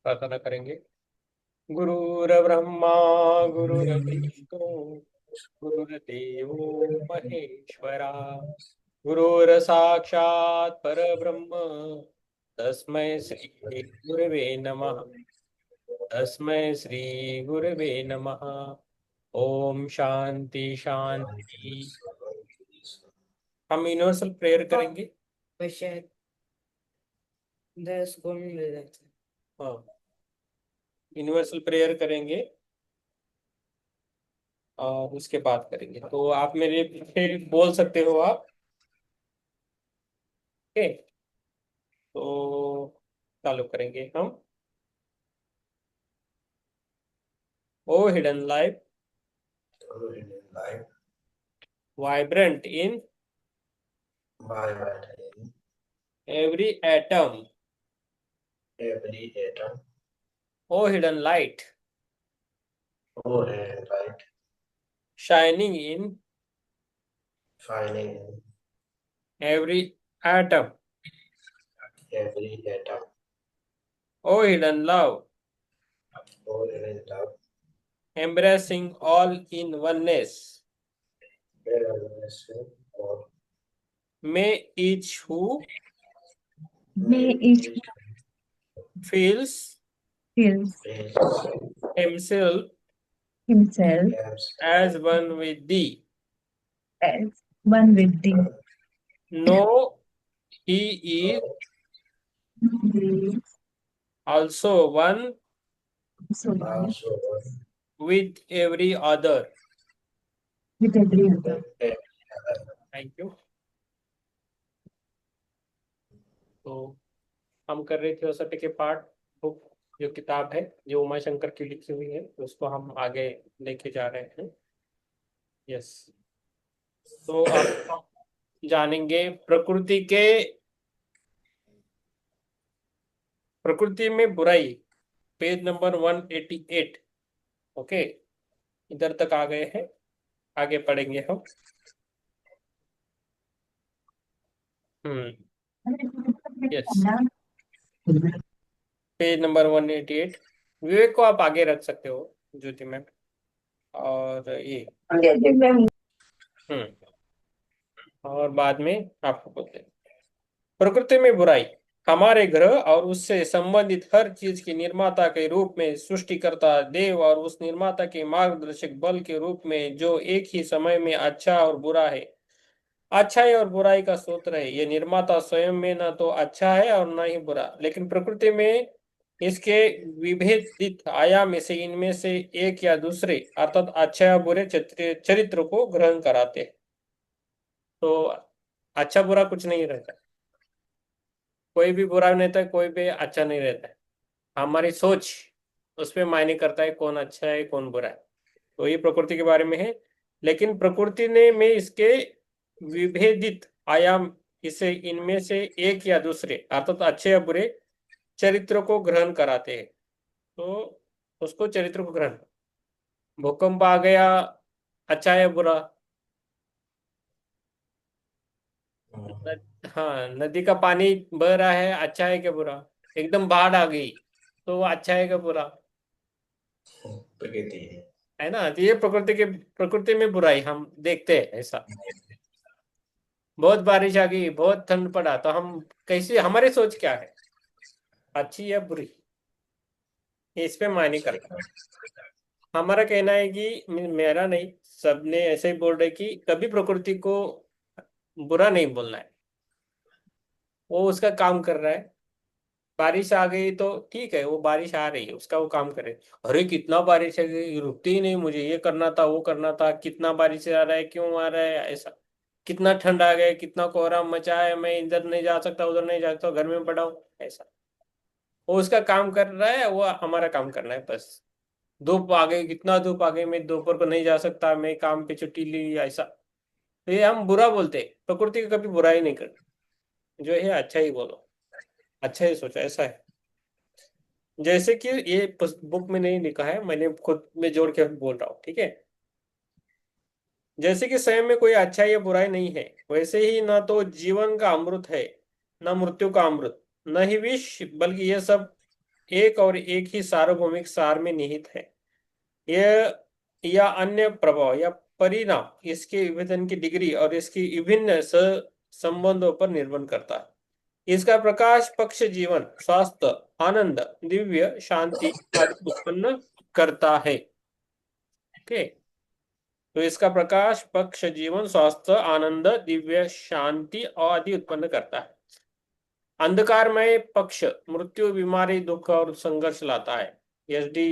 प्रार्थना करेंगे। गुरुर्ब्रह्मा गुरुर्विष्णु गुरुर्देवो महेश्वरा, गुरुर्साक्षात् परब्रह्म तस्मै श्री गुरवे नमः। तस्मै श्री गुरवे नमः। ओम शांति शांति। हम यूनिवर्सल प्रेयर करेंगे। शायद 10 को मिल जाता है। हाँ, यूनिवर्सल प्रेयर करेंगे और उसके बाद करेंगे। तो आप मेरे पीछे बोल सकते हो आप। ओके, तो चालू करेंगे हम। Oh hidden life, life vibrant in by in every atom, every atom, oh hidden light, oh and light shining in shining in every atom, every atom, oh hidden love, oh in love, embracing all in oneness, awareness or may each who May each feels feels himself himself as one with thee as one with thee. know he is He is also one also one also with every other. with every other. Thank you. तो हम कर रहे थे theosophy के part book, जो किताब है जो उमा शंकर की लिखी हुई है, उसको हम आगे लेके जा रहे हैं। यस, तो आप जानेंगे प्रकृति में बुराई, पेज नंबर 188। ओके, इधर तक आ गए हैं, आगे पढ़ेंगे हम। Yes, page number 188। विवेक को आप आगे रख सकते हो, ज्योति मैम। और ये और बाद में आपको बोलते हैं। प्रकृति में बुराई हमारे ग्रह और उससे संबंधित हर चीज के निर्माता के रूप में सृष्टिकर्ता देव और उस निर्माता के मार्गदर्शक बल के रूप में जो एक ही समय में अच्छा और बुरा है, अच्छाई और बुराई का सूत्र है। ये निर्माता स्वयं में न तो अच्छा है और न ही बुरा, लेकिन प्रकृति में इसके विभेदित आयाम से इनमें से एक या दूसरे अर्थात अच्छा या बुरे चरित्र को ग्रहण कराते हैं। तो अच्छा बुरा कुछ नहीं रहता, कोई भी बुरा नहीं रहता, कोई भी अच्छा नहीं रहता है। हमारी सोच उसमें मायने करता है कौन अच्छा है कौन बुरा है। तो ये प्रकृति के बारे में है। लेकिन प्रकृति ने में इसके विभेदित आयाम इसे इनमें से एक या दूसरे अर्थात अच्छे या बुरे चरित्र को ग्रहण कराते हैं। तो उसको चरित्र को ग्रहण, भूकंप आ गया, अच्छा या बुरा? हाँ, नदी का पानी बह रहा है, अच्छा है क्या बुरा? एकदम बाढ़ आ गई तो अच्छा है क्या बुरा? प्रकृति है ना। तो ये प्रकृति में बुराई हम देखते हैं ऐसा। बहुत बारिश आ गई, बहुत ठंड पड़ा, तो हम कैसे, हमारी सोच क्या है, अच्छी या बुरी, ये इस पे मायने करता है। हमारा कहना है कि मेरा नहीं, सबने ऐसे ही बोल रहे कि कभी प्रकृति को बुरा नहीं बोलना है, वो उसका काम कर रहा है। बारिश आ गई तो ठीक है, वो बारिश आ रही है, उसका वो काम करे। अरे कितना बारिश आ गई, रुकती ही नहीं, मुझे ये करना था वो करना था, कितना बारिश आ रहा है, क्यों आ रहा है ऐसा, कितना ठंड आ गया, कितना कोहरा मचा है, मैं इधर नहीं जा सकता उधर नहीं जा सकता, घर में पड़ा हूं ऐसा। वो उसका काम कर रहा है, वो हमारा काम करना है बस। धूप आ गई, कितना धूप आ गई, मैं दोपहर को नहीं जा सकता, मैं काम पे छुट्टी ली ऐसा। तो ये हम बुरा बोलते हैं, प्रकृति का कभी बुरा ही नहीं करते, जो है अच्छा ही बोलो, अच्छा ही सोचो, ऐसा है। जैसे कि ये बुक में नहीं लिखा है, मैंने खुद में जोड़ के बोल रहा हूँ, ठीक है। जैसे कि स्वयं में कोई अच्छाई या बुराई नहीं है, वैसे ही न तो जीवन का अमृत है, न मृत्यु का अमृत, न ही विष, बल्कि ये सब एक और एक ही सार्वभौमिक सार में निहित है। यह या अन्य प्रभाव या परिणाम इसके विभेदन की डिग्री और इसकी विभिन्न संबंधों पर निर्भर करता है। इसका प्रकाश पक्ष जीवन, स्वास्थ्य, आनंद, दिव्य शांति आदि उत्पन्न करता है। ओके, तो इसका प्रकाश पक्ष जीवन, स्वास्थ्य, आनंद, दिव्य शांति आदि उत्पन्न करता है। अंधकारमय पक्ष मृत्यु, बीमारी, दुख और संघर्ष लाता है। SD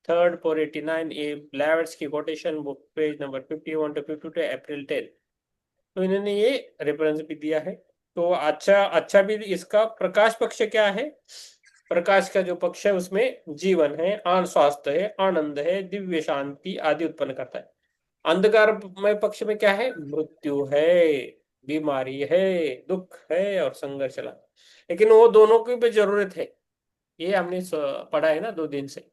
3rd 489 ए ब्लैवर्ट्स की quotation book page number 51 to 52 अप्रैल 10। तो इन्होंने ये रेफरेंस भी दिया है। तो अच्छा भी इसका प्रकाश पक्ष क्या है? प्रकाश का जो पक्ष है उसमें जीवन है, स्वास्थ्य है, आनंद है, दिव्य शांति आदि उत्पन्न करता है। अंधकारमय पक्ष में क्या है? मृत्यु है, बीमारी है, दुख है और संघर्ष लाता है। लेकिन वो दोनों की भी जरूरत है, ये हमने पढ़ा है ना 2 दिन से।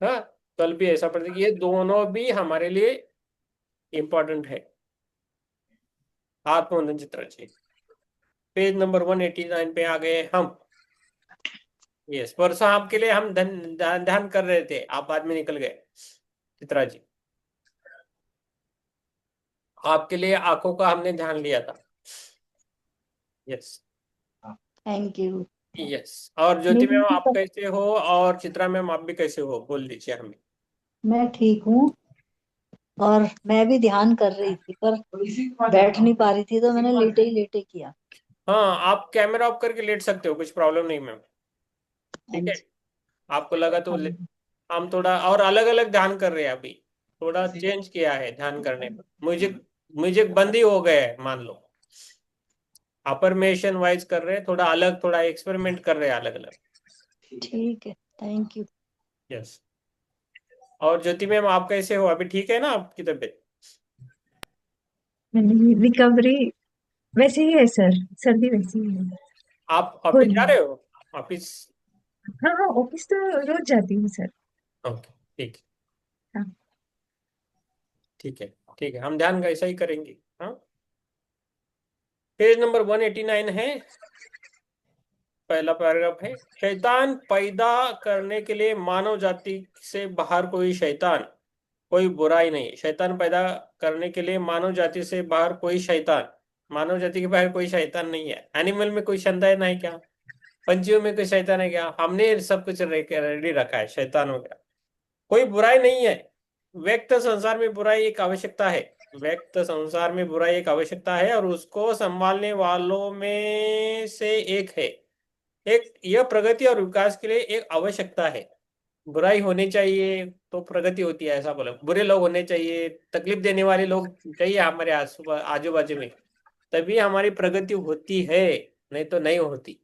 हाँ, कल भी ऐसा पढ़ते कि ये दोनों भी हमारे लिए इंपॉर्टेंट है। आत्मवंदन चित्रा जी, पेज नंबर 189 पे आ गए हम। यस, परसों आपके लिए हम ध्यान कर रहे थे, आप बाद में निकल गए। चित्रा जी, आपके लिए आंखों का हमने ध्यान लिया था। Yes thank you. यस। और ज्योति मेरी मैम भी आप कैसे हो? और चित्रा मैम आप भी कैसे हो? बोल दीजिए हमें। मैं ठीक हूँ और मैं भी ध्यान कर रही थी पर बैठ नहीं पा रही थी तो मैंने लेटे ही लेटे किया। हाँ, आप कैमरा ऑफ करके लेट सकते हो, कुछ प्रॉब्लम नहीं मैम। ठीक है, आपको लगा तो हम थोड़ा और अलग अलग ध्यान कर रहे हैं अभी, थोड़ा चेंज किया है ध्यान करने में। म्यूजिक म्यूजिक बंद ही हो गया है मान लो, अफर्मेशन वाइज कर रहे हैं, थोड़ा अलग, थोड़ा एक्सपेरिमेंट कर रहे हैं अलग अलग। ठीक है, थैंक यू। यस। और ज्योति मैम आप कैसे हो? अभी ठीक है ना आपकी तबीयत? रिकवरी वैसे ही है सर, सर्दी वैसी ही है। आप हो ऑफिस रही जा है। रहे हो? ऑफिस? हाँ हाँ, ऑफिस तो रोज जाती हूँ सर। ओके, ठीक है। हाँ। ठीक है, ठीक है, हम ध्यान ऐसा ही करेंगे। हाँ, पेज नंबर 189 है, पहला पैराग्राफ है। शैतान पैदा करने के लिए मानव जाति से बाहर कोई शैतान, कोई बुराई नहीं। शैतान पैदा करने के लिए मानव जाति से बाहर कोई शैतान, मानव जाति के बाहर कोई शैतान नहीं है। एनिमल में कोई शैतान है क्या? पंछियों में कोई शैतान है क्या? हमने सब कुछ रेडी रखा है शैतान हो गया। कोई बुराई नहीं है। व्यक्त संसार में बुराई एक आवश्यकता है। व्यक्त संसार में बुराई एक आवश्यकता है और उसको संभालने वालों में से एक है। एक यह प्रगति और विकास के लिए एक आवश्यकता है। बुराई होनी चाहिए तो प्रगति होती है, ऐसा बोला। बुरे लोग होने चाहिए, तकलीफ देने वाले लोग चाहिए हमारे आजू बाजू में, तभी हमारी प्रगति होती है, नहीं तो नहीं होती।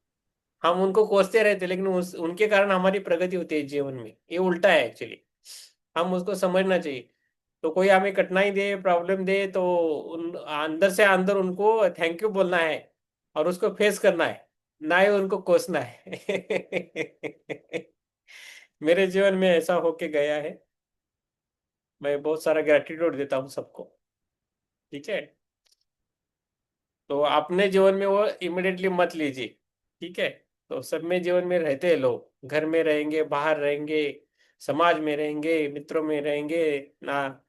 हम उनको कोसते रहते लेकिन उनके कारण हमारी प्रगति होती है जीवन में। ये उल्टा है एक्चुअली, हम उसको समझना चाहिए। तो कोई हमें कठिनाई दे, प्रॉब्लम दे, तो अंदर से अंदर उनको थैंक यू बोलना है और उसको फेस करना है, ना ही उनको कोसना है। मेरे जीवन में ऐसा होके गया है, मैं बहुत सारा ग्रेटिट्यूड देता हूँ सबको। ठीक है, तो अपने जीवन में वो इमिडिएटली मत लीजिए। ठीक है, तो सब में जीवन में रहते हैं लोग, घर में रहेंगे, बाहर रहेंगे, समाज में रहेंगे, मित्रों में रहेंगे ना,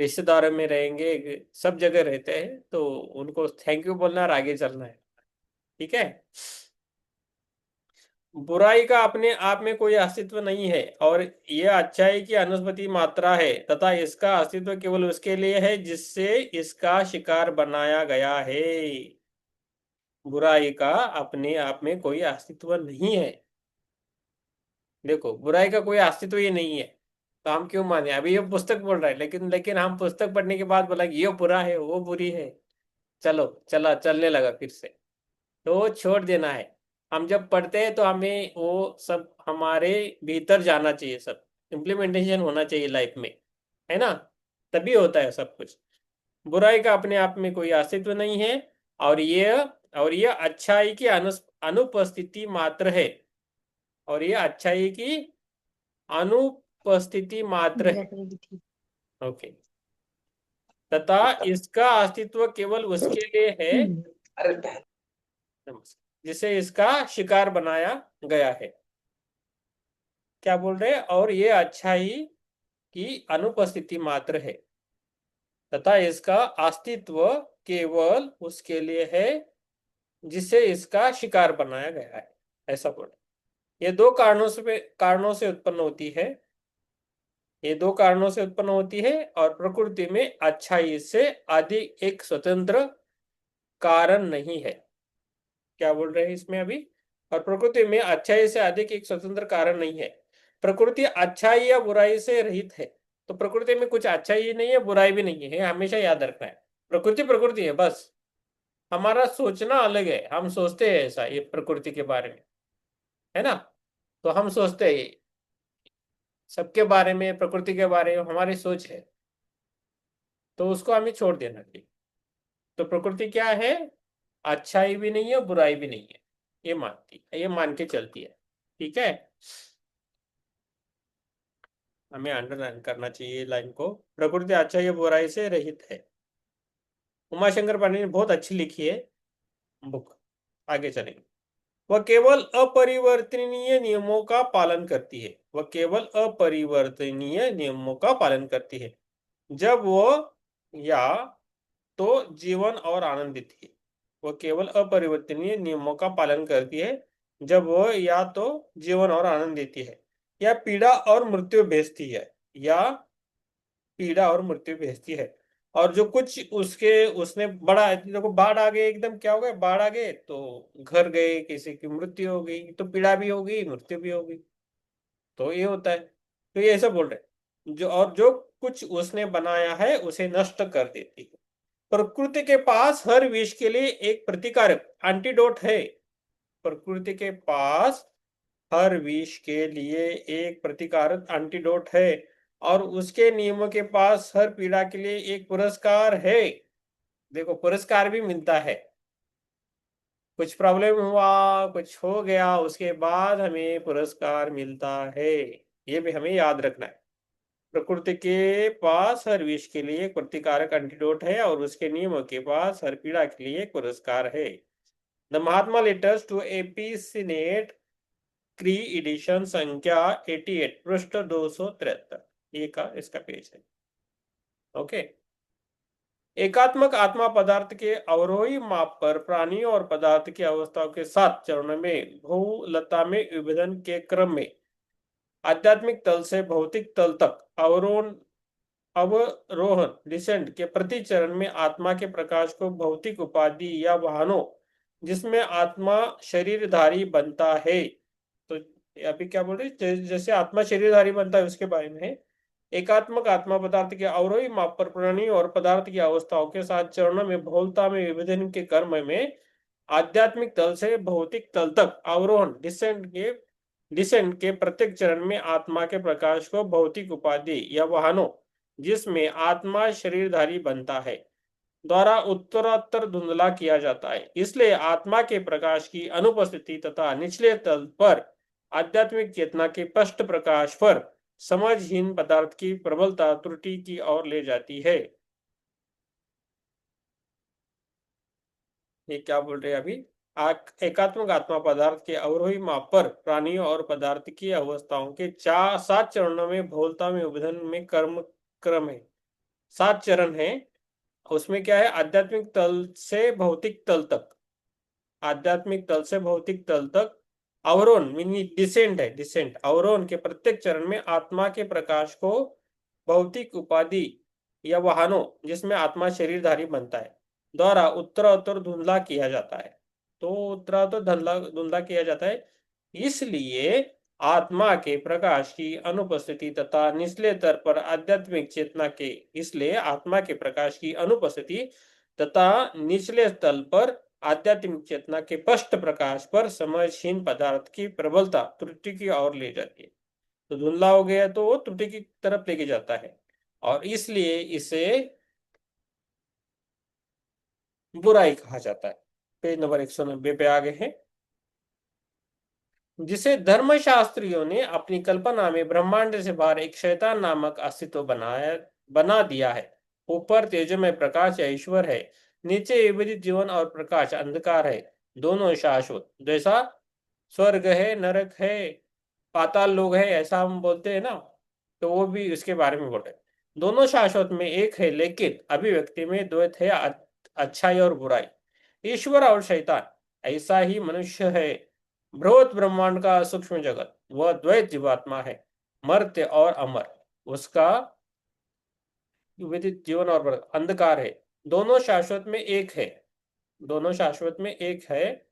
रिश्तेदारों में रहेंगे, सब जगह रहते हैं। तो उनको थैंक यू बोलना और आगे चलना है। ठीक है, बुराई का अपने आप में कोई अस्तित्व नहीं है और यह अच्छाई की अनुस्मृति मात्रा है तथा इसका अस्तित्व केवल उसके लिए है जिससे इसका शिकार बनाया गया है। बुराई का अपने आप में कोई अस्तित्व नहीं है। देखो, बुराई का कोई अस्तित्व ही नहीं है, तो हम क्यों माने? अभी ये पुस्तक बोल रहा है, लेकिन लेकिन हम पुस्तक पढ़ने के बाद बोला कि ये बुरा है, वो बुरी है, चलो चला चलने लगा फिर से। तो छोड़ देना है। हम जब पढ़ते हैं तो हमें वो सब हमारे भीतर जाना चाहिए, सब इम्प्लीमेंटेशन होना चाहिए लाइफ में, है ना? तभी होता है सब कुछ। बुराई का अपने आप में कोई अस्तित्व नहीं है और ये अच्छाई की अनुपस्थिति मात्र है। और ये अच्छाई की अनुपस्थिति मात्र है। ओके, तथा इसका अस्तित्व केवल उसके लिए है अरे जिसे इसका शिकार बनाया गया है। क्या बोल रहे हैं, और ये अच्छाई की अनुपस्थिति मात्र है तथा इसका अस्तित्व केवल उसके लिए है जिसे इसका शिकार बनाया गया है, ऐसा बोले। ये दो कारणों से उत्पन्न होती है, ये दो कारणों से उत्पन्न होती है, और प्रकृति में अच्छाई से अधिक एक स्वतंत्र कारण नहीं है। क्या बोल रहे हैं इसमें अभी, और प्रकृति में अच्छाई से अधिक एक स्वतंत्र कारण नहीं है। प्रकृति अच्छाई या बुराई से रहित है, तो प्रकृति में कुछ अच्छाई नहीं है, बुराई भी नहीं है, हमेशा याद रखना है। प्रकृति प्रकृति है बस, हमारा सोचना अलग है, हम सोचते हैं ऐसा ये प्रकृति के बारे में, है ना। तो हम सोचते हैं सबके बारे में, प्रकृति के बारे में हमारी सोच है, तो उसको हमें छोड़ देना चाहिए। तो प्रकृति क्या है, अच्छाई भी नहीं है, बुराई भी नहीं है, ये मान के चलती है। ठीक है, हमें अंडरलाइन करना चाहिए लाइन को, प्रकृति अच्छाई या बुराई से रहित है। उमाशंकर पांडे ने बहुत अच्छी लिखी है बुक, आगे चलेंगे। वह केवल अपरिवर्तनीय नियमों का पालन करती है, वह केवल अपरिवर्तनीय नियमों का पालन करती है जब वो या तो जीवन और आनंदित है। वह केवल अपरिवर्तनीय नियमों का पालन करती है जब वो या तो जीवन और आनंद देती है या पीड़ा और मृत्यु भेजती है, या पीड़ा और मृत्यु भेजती है। और जो कुछ उसने बड़ा, देखो बाढ़ आ गई, एकदम क्या हो गया, बाढ़ आ गए तो घर गए, किसी की मृत्यु हो गई, तो पीड़ा भी होगी, मृत्यु भी होगी, तो ये होता है। तो ये ऐसा बोल रहे जो, और जो कुछ उसने बनाया है उसे नष्ट कर देती है। प्रकृति के पास हर विष के लिए एक प्रतिकारक एंटीडोट है, प्रकृति के पास हर विष के लिए एक प्रतिकारक एंटीडोट है, और उसके नियमों के पास हर पीड़ा के लिए एक पुरस्कार है। देखो पुरस्कार भी मिलता है, कुछ प्रॉब्लम हुआ, कुछ हो गया, उसके बाद हमें पुरस्कार मिलता है, ये भी हमें याद रखना है। प्रकृति के पास हर विष के लिए एक प्रतिकारक एंटीडोट है, और उसके नियमों के पास हर पीड़ा के लिए एक पुरस्कार है। The Mahatma letters to A P Sinnett क्री एडिशन संख्या 88 पृष्ठ 273, ये का इसका पेज है। ओके, एकात्मक आत्मा पदार्थ के अवरोही माप पर प्राणियों और पदार्थ की अवस्थाओं के 7 चरणों में भूलता में विभेदन के क्रम में आध्यात्मिक तल से भौतिक तल तक अवरोहन डिसेंट के प्रति चरण में आत्मा के प्रकाश को भौतिक उपाधि या वाहनों जिसमें आत्मा शरीरधारी बनता है। तो अभी क्या बोल रहे, जैसे आत्मा शरीरधारी बनता है उसके बारे में है। एकात्मक आत्मा पदार्थ के अवरोही माप पर प्राणी और पदार्थ की अवस्थाओं के 7 चरणों में बहुलता में विभेदन के कर्म में आध्यात्मिक तल से भौतिक तल तक अवरोहन डिसेंट के प्रत्येक चरण में आत्मा के प्रकाश को भौतिक उपाधि या वाहनों जिसमें आत्मा शरीरधारी बनता है द्वारा उत्तरोत्तर धुंधला किया जाता है। इसलिए आत्मा के प्रकाश की अनुपस्थिति तथा निचले तल पर आध्यात्मिक चेतना के स्पष्ट प्रकाश पर समझहीन पदार्थ की प्रबलता त्रुटि की ओर ले जाती है। ये क्या बोल रहे हैं अभी, एकात्मक आत्मा पदार्थ के अवरोही माप पर प्राणियों और पदार्थ की अवस्थाओं के 7 चरणों में बहुलता में विभेदन में क्रम है। 7 चरण है, उसमें क्या है, आध्यात्मिक तल से भौतिक तल तक, आध्यात्मिक तल से भौतिक तल तक अवरोहन मीनी डिसेंट है, डिसेंट अवरोहन के प्रत्येक चरण में आत्मा के प्रकाश को भौतिक उपाधि या वाहनों जिसमें आत्मा शरीरधारी बनता है द्वारा उत्तरोत्तर धुंधला किया जाता है। तो उत्तरोत्तर धुंधला किया जाता है, इसलिए आत्मा के प्रकाश की अनुपस्थिति तथा निचले स्तर पर आध्यात्मिक चेतना के, इसलिए आत्मा के प्रकाश की अनुपस्थिति तथा निचले तल पर आध्यात्मिक चेतना के स्पष्ट प्रकाश पर समझहीन पदार्थ की प्रबलता त्रुटि की ओर ले जाती है। तो धुंधला हो गया तो वो त्रुटि की तरफ लेके जाता है, और इसलिए इसे बुराई कहा जाता है। पेज नंबर 190 पे आगे हैं, जिसे धर्मशास्त्रियों ने अपनी कल्पना में ब्रह्मांड से बाहर एक शैतान नामक अस्तित्व बना दिया है। ऊपर तेजोमय प्रकाश या ईश्वर है, नीचे विविध जीवन और प्रकाश अंधकार है, दोनों शाश्वत। जैसा स्वर्ग है, नरक है, पाताल लोग है, ऐसा हम बोलते हैं ना, तो वो भी इसके बारे में बोल रहे हैं। दोनों शाश्वत में एक है, लेकिन अभिव्यक्ति में द्वैत है, अच्छाई और बुराई। ईश्वर और शैतान ऐसा ही मनुष्य है। बृहत ब्रह्मांड का सूक्ष्म जगत वह द्वैत जीवात्मा है, मर्त्य और अमर उसका विदित जीवन और अंधकार है। दोनों शाश्वत में एक है, दोनों शाश्वत में एक है,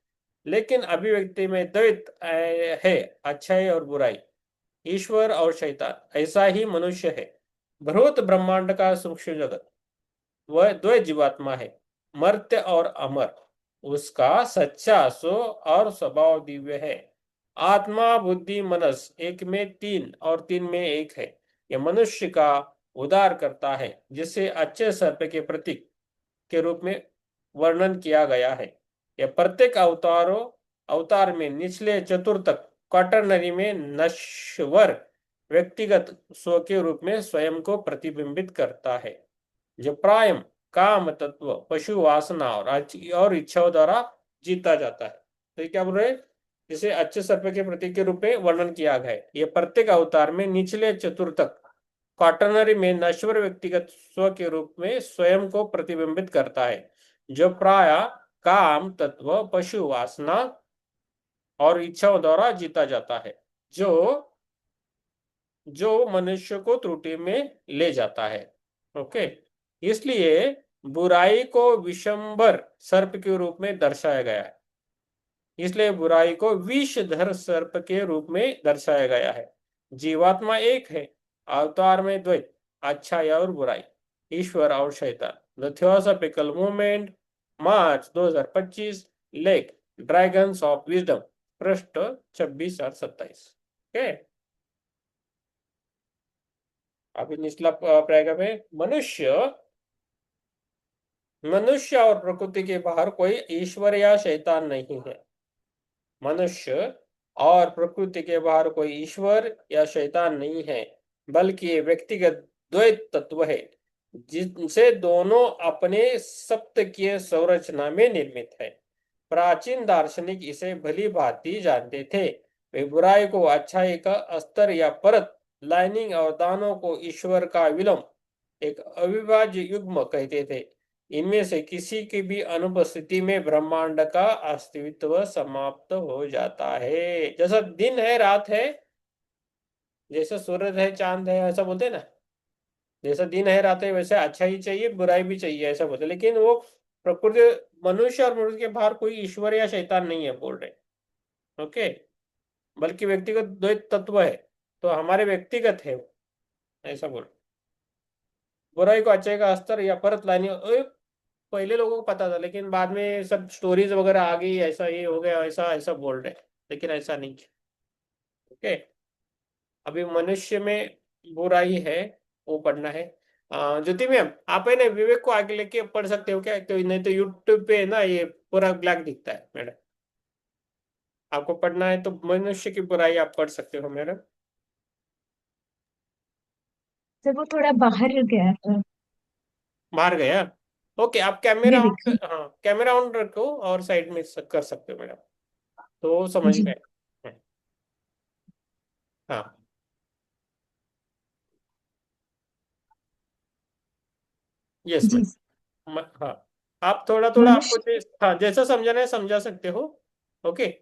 लेकिन अभिव्यक्ति में द्वैत है, अच्छाई और बुराई। ईश्वर और शैतान ऐसा ही मनुष्य है। बृहत ब्रह्मांड का सूक्ष्म जगत वह द्वैत जीवात्मा है, मर्त्य और अमर उसका सच्चा स्व और स्वभाव दिव्य है। आत्मा बुद्धि मनस एक में तीन और तीन में एक है। यह मनुष्य का उद्धार करता है, जिसे अच्छे सर्प के प्रतीक के रूप में वर्णन किया गया है। यह प्रत्येक अवतार में निचले चतुर्थक क्वाटरनरी में नश्वर व्यक्तिगत स्व के रूप में स्वयं को प्रतिबिंबित करता है, जो प्रायम काम तत्व पशु वासना और इच्छाओं द्वारा जीता जाता है। तो ये क्या बोल रहे हैं, जिसे अच्छे सर्प के प्रतीक के रूप में वर्णन किया गया है। यह प्रत्येक अवतार में निचले चतुर्थक क्वाटरनरी में नश्वर व्यक्तिगत स्व के रूप में स्वयं को प्रतिबिंबित करता है, जो प्राय काम तत्व पशु वासना और इच्छाओं द्वारा जीता जाता है, जो मनुष्य को त्रुटि में ले जाता है। ओके, इसलिए बुराई को विशंबर सर्प के रूप में दर्शाया गया है। इसलिए बुराई को विषधर सर्प के रूप में दर्शाया गया है। जीवात्मा एक है, अवतार में द्वैत, अच्छाई और बुराई, ईश्वर और शैतान। The theosophical movement, March 2025, lake dragons of wisdom, पृष्ठ 26 और 27। ओके, अभी निचला पैराग्राफ है। मनुष्य और प्रकृति के बाहर कोई ईश्वर या शैतान नहीं है। मनुष्य और प्रकृति के बाहर कोई ईश्वर या शैतान नहीं है, बल्कि ये व्यक्तिगत द्वैत तत्व है, जिनसे दोनों अपने सप्तकीय संरचना में निर्मित है। प्राचीन दार्शनिक इसे भली भांति जानते थे। वे बुराई को अच्छाई का अस्तर या परत, लाइनिंग और दानों को ईश्वर का विलंब, एक अविभाज्य युग्म कहते थे। इनमें से किसी की भी अनुपस्थिति में ब्रह्मांड का अस्तित्व समाप्त हो जाता है। जैसा दिन है रात है, जैसा सूरज है चांद है, ऐसा बोलते हैं ना, जैसा दिन है रात है वैसे अच्छा ही चाहिए बुराई भी चाहिए, ऐसा बोलते। लेकिन वो प्रकृति, मनुष्य और मनुष्य के बाहर कोई ईश्वर या शैतान नहीं है बोल रहे। ओके, बल्कि व्यक्तिगत द्वैत तत्व है, तो हमारे व्यक्तिगत है वो, ऐसा बोल। बुराई को अच्छाई का अस्तर या परत लानी, पहले लोगों को पता था, लेकिन बाद में सब स्टोरीज वगैरह आ गई, ऐसा ये हो गया, ऐसा ऐसा बोल रहे, लेकिन ऐसा नहीं। ओके, अभी मनुष्य में बुराई है, वो पढ़ना है। ज्योति मैम, आप है ना विवेक को आगे लेके पढ़ सकते हो क्या, तो नहीं तो यूट्यूब पे ना ये पूरा ब्लैक दिखता है मैडम। आपको पढ़ना है तो मनुष्य की बुराई आप पढ़ सकते हो मैडम। सर वो थोड़ा बाहर गया था। बाहर गया, ओके। आप कैमरा ये ऑन, देखिए। हाँ कैमरा ऑन रखो और साइड में कर सकते हो मैडम, तो समझ जी में आए। हाँ यस जी। मैम, हाँ आप थोड़ा थोड़ा आपको मनुष्य हाँ जैसा समझाना है समझा सकते हो। ओके,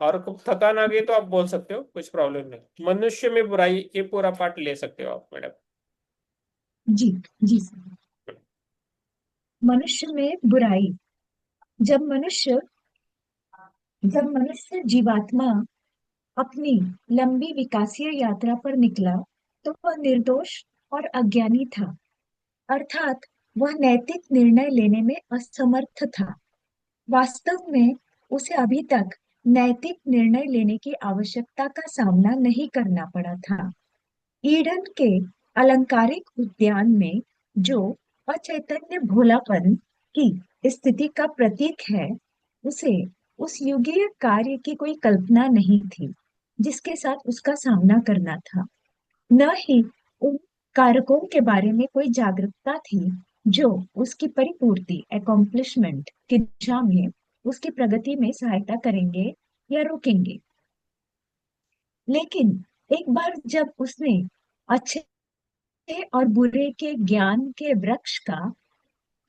और कुछ थकान आ गई तो आप बोल सकते हो, कुछ प्रॉब्लम नहीं। मनुष्य में बुराई ये पूरा पार्ट ले सकते हो आप मैडम। जी जी सर। मनुष्य में बुराई। जब मनुष्य जब मनुष्य जीवात्मा अपनी लंबी विकासीय यात्रा पर निकला, तो वह निर्दोष और अज्ञानी था, अर्थात वह नैतिक निर्णय लेने में असमर्थ था। वास्तव में उसे अभी तक नैतिक निर्णय लेने की आवश्यकता का सामना नहीं करना पड़ा था। ईडन के अलंकारिक उद्यान में जो अचैतन्य भोलापन की स्थिति का प्रतीक है, उसे उस युगीय कार्य की कोई कल्पना नहीं थी जिसके साथ उसका सामना करना था। न ही उन कारकों के बारे में कोई जागरूकता थी जो उसकी परिपूर्ति अकॉम्प्लिशमेंट की दिशा में उसकी प्रगति में सहायता करेंगे या रोकेंगे। लेकिन एक बार जब उसने अच्छे और बुरे के ज्ञान के वृक्ष का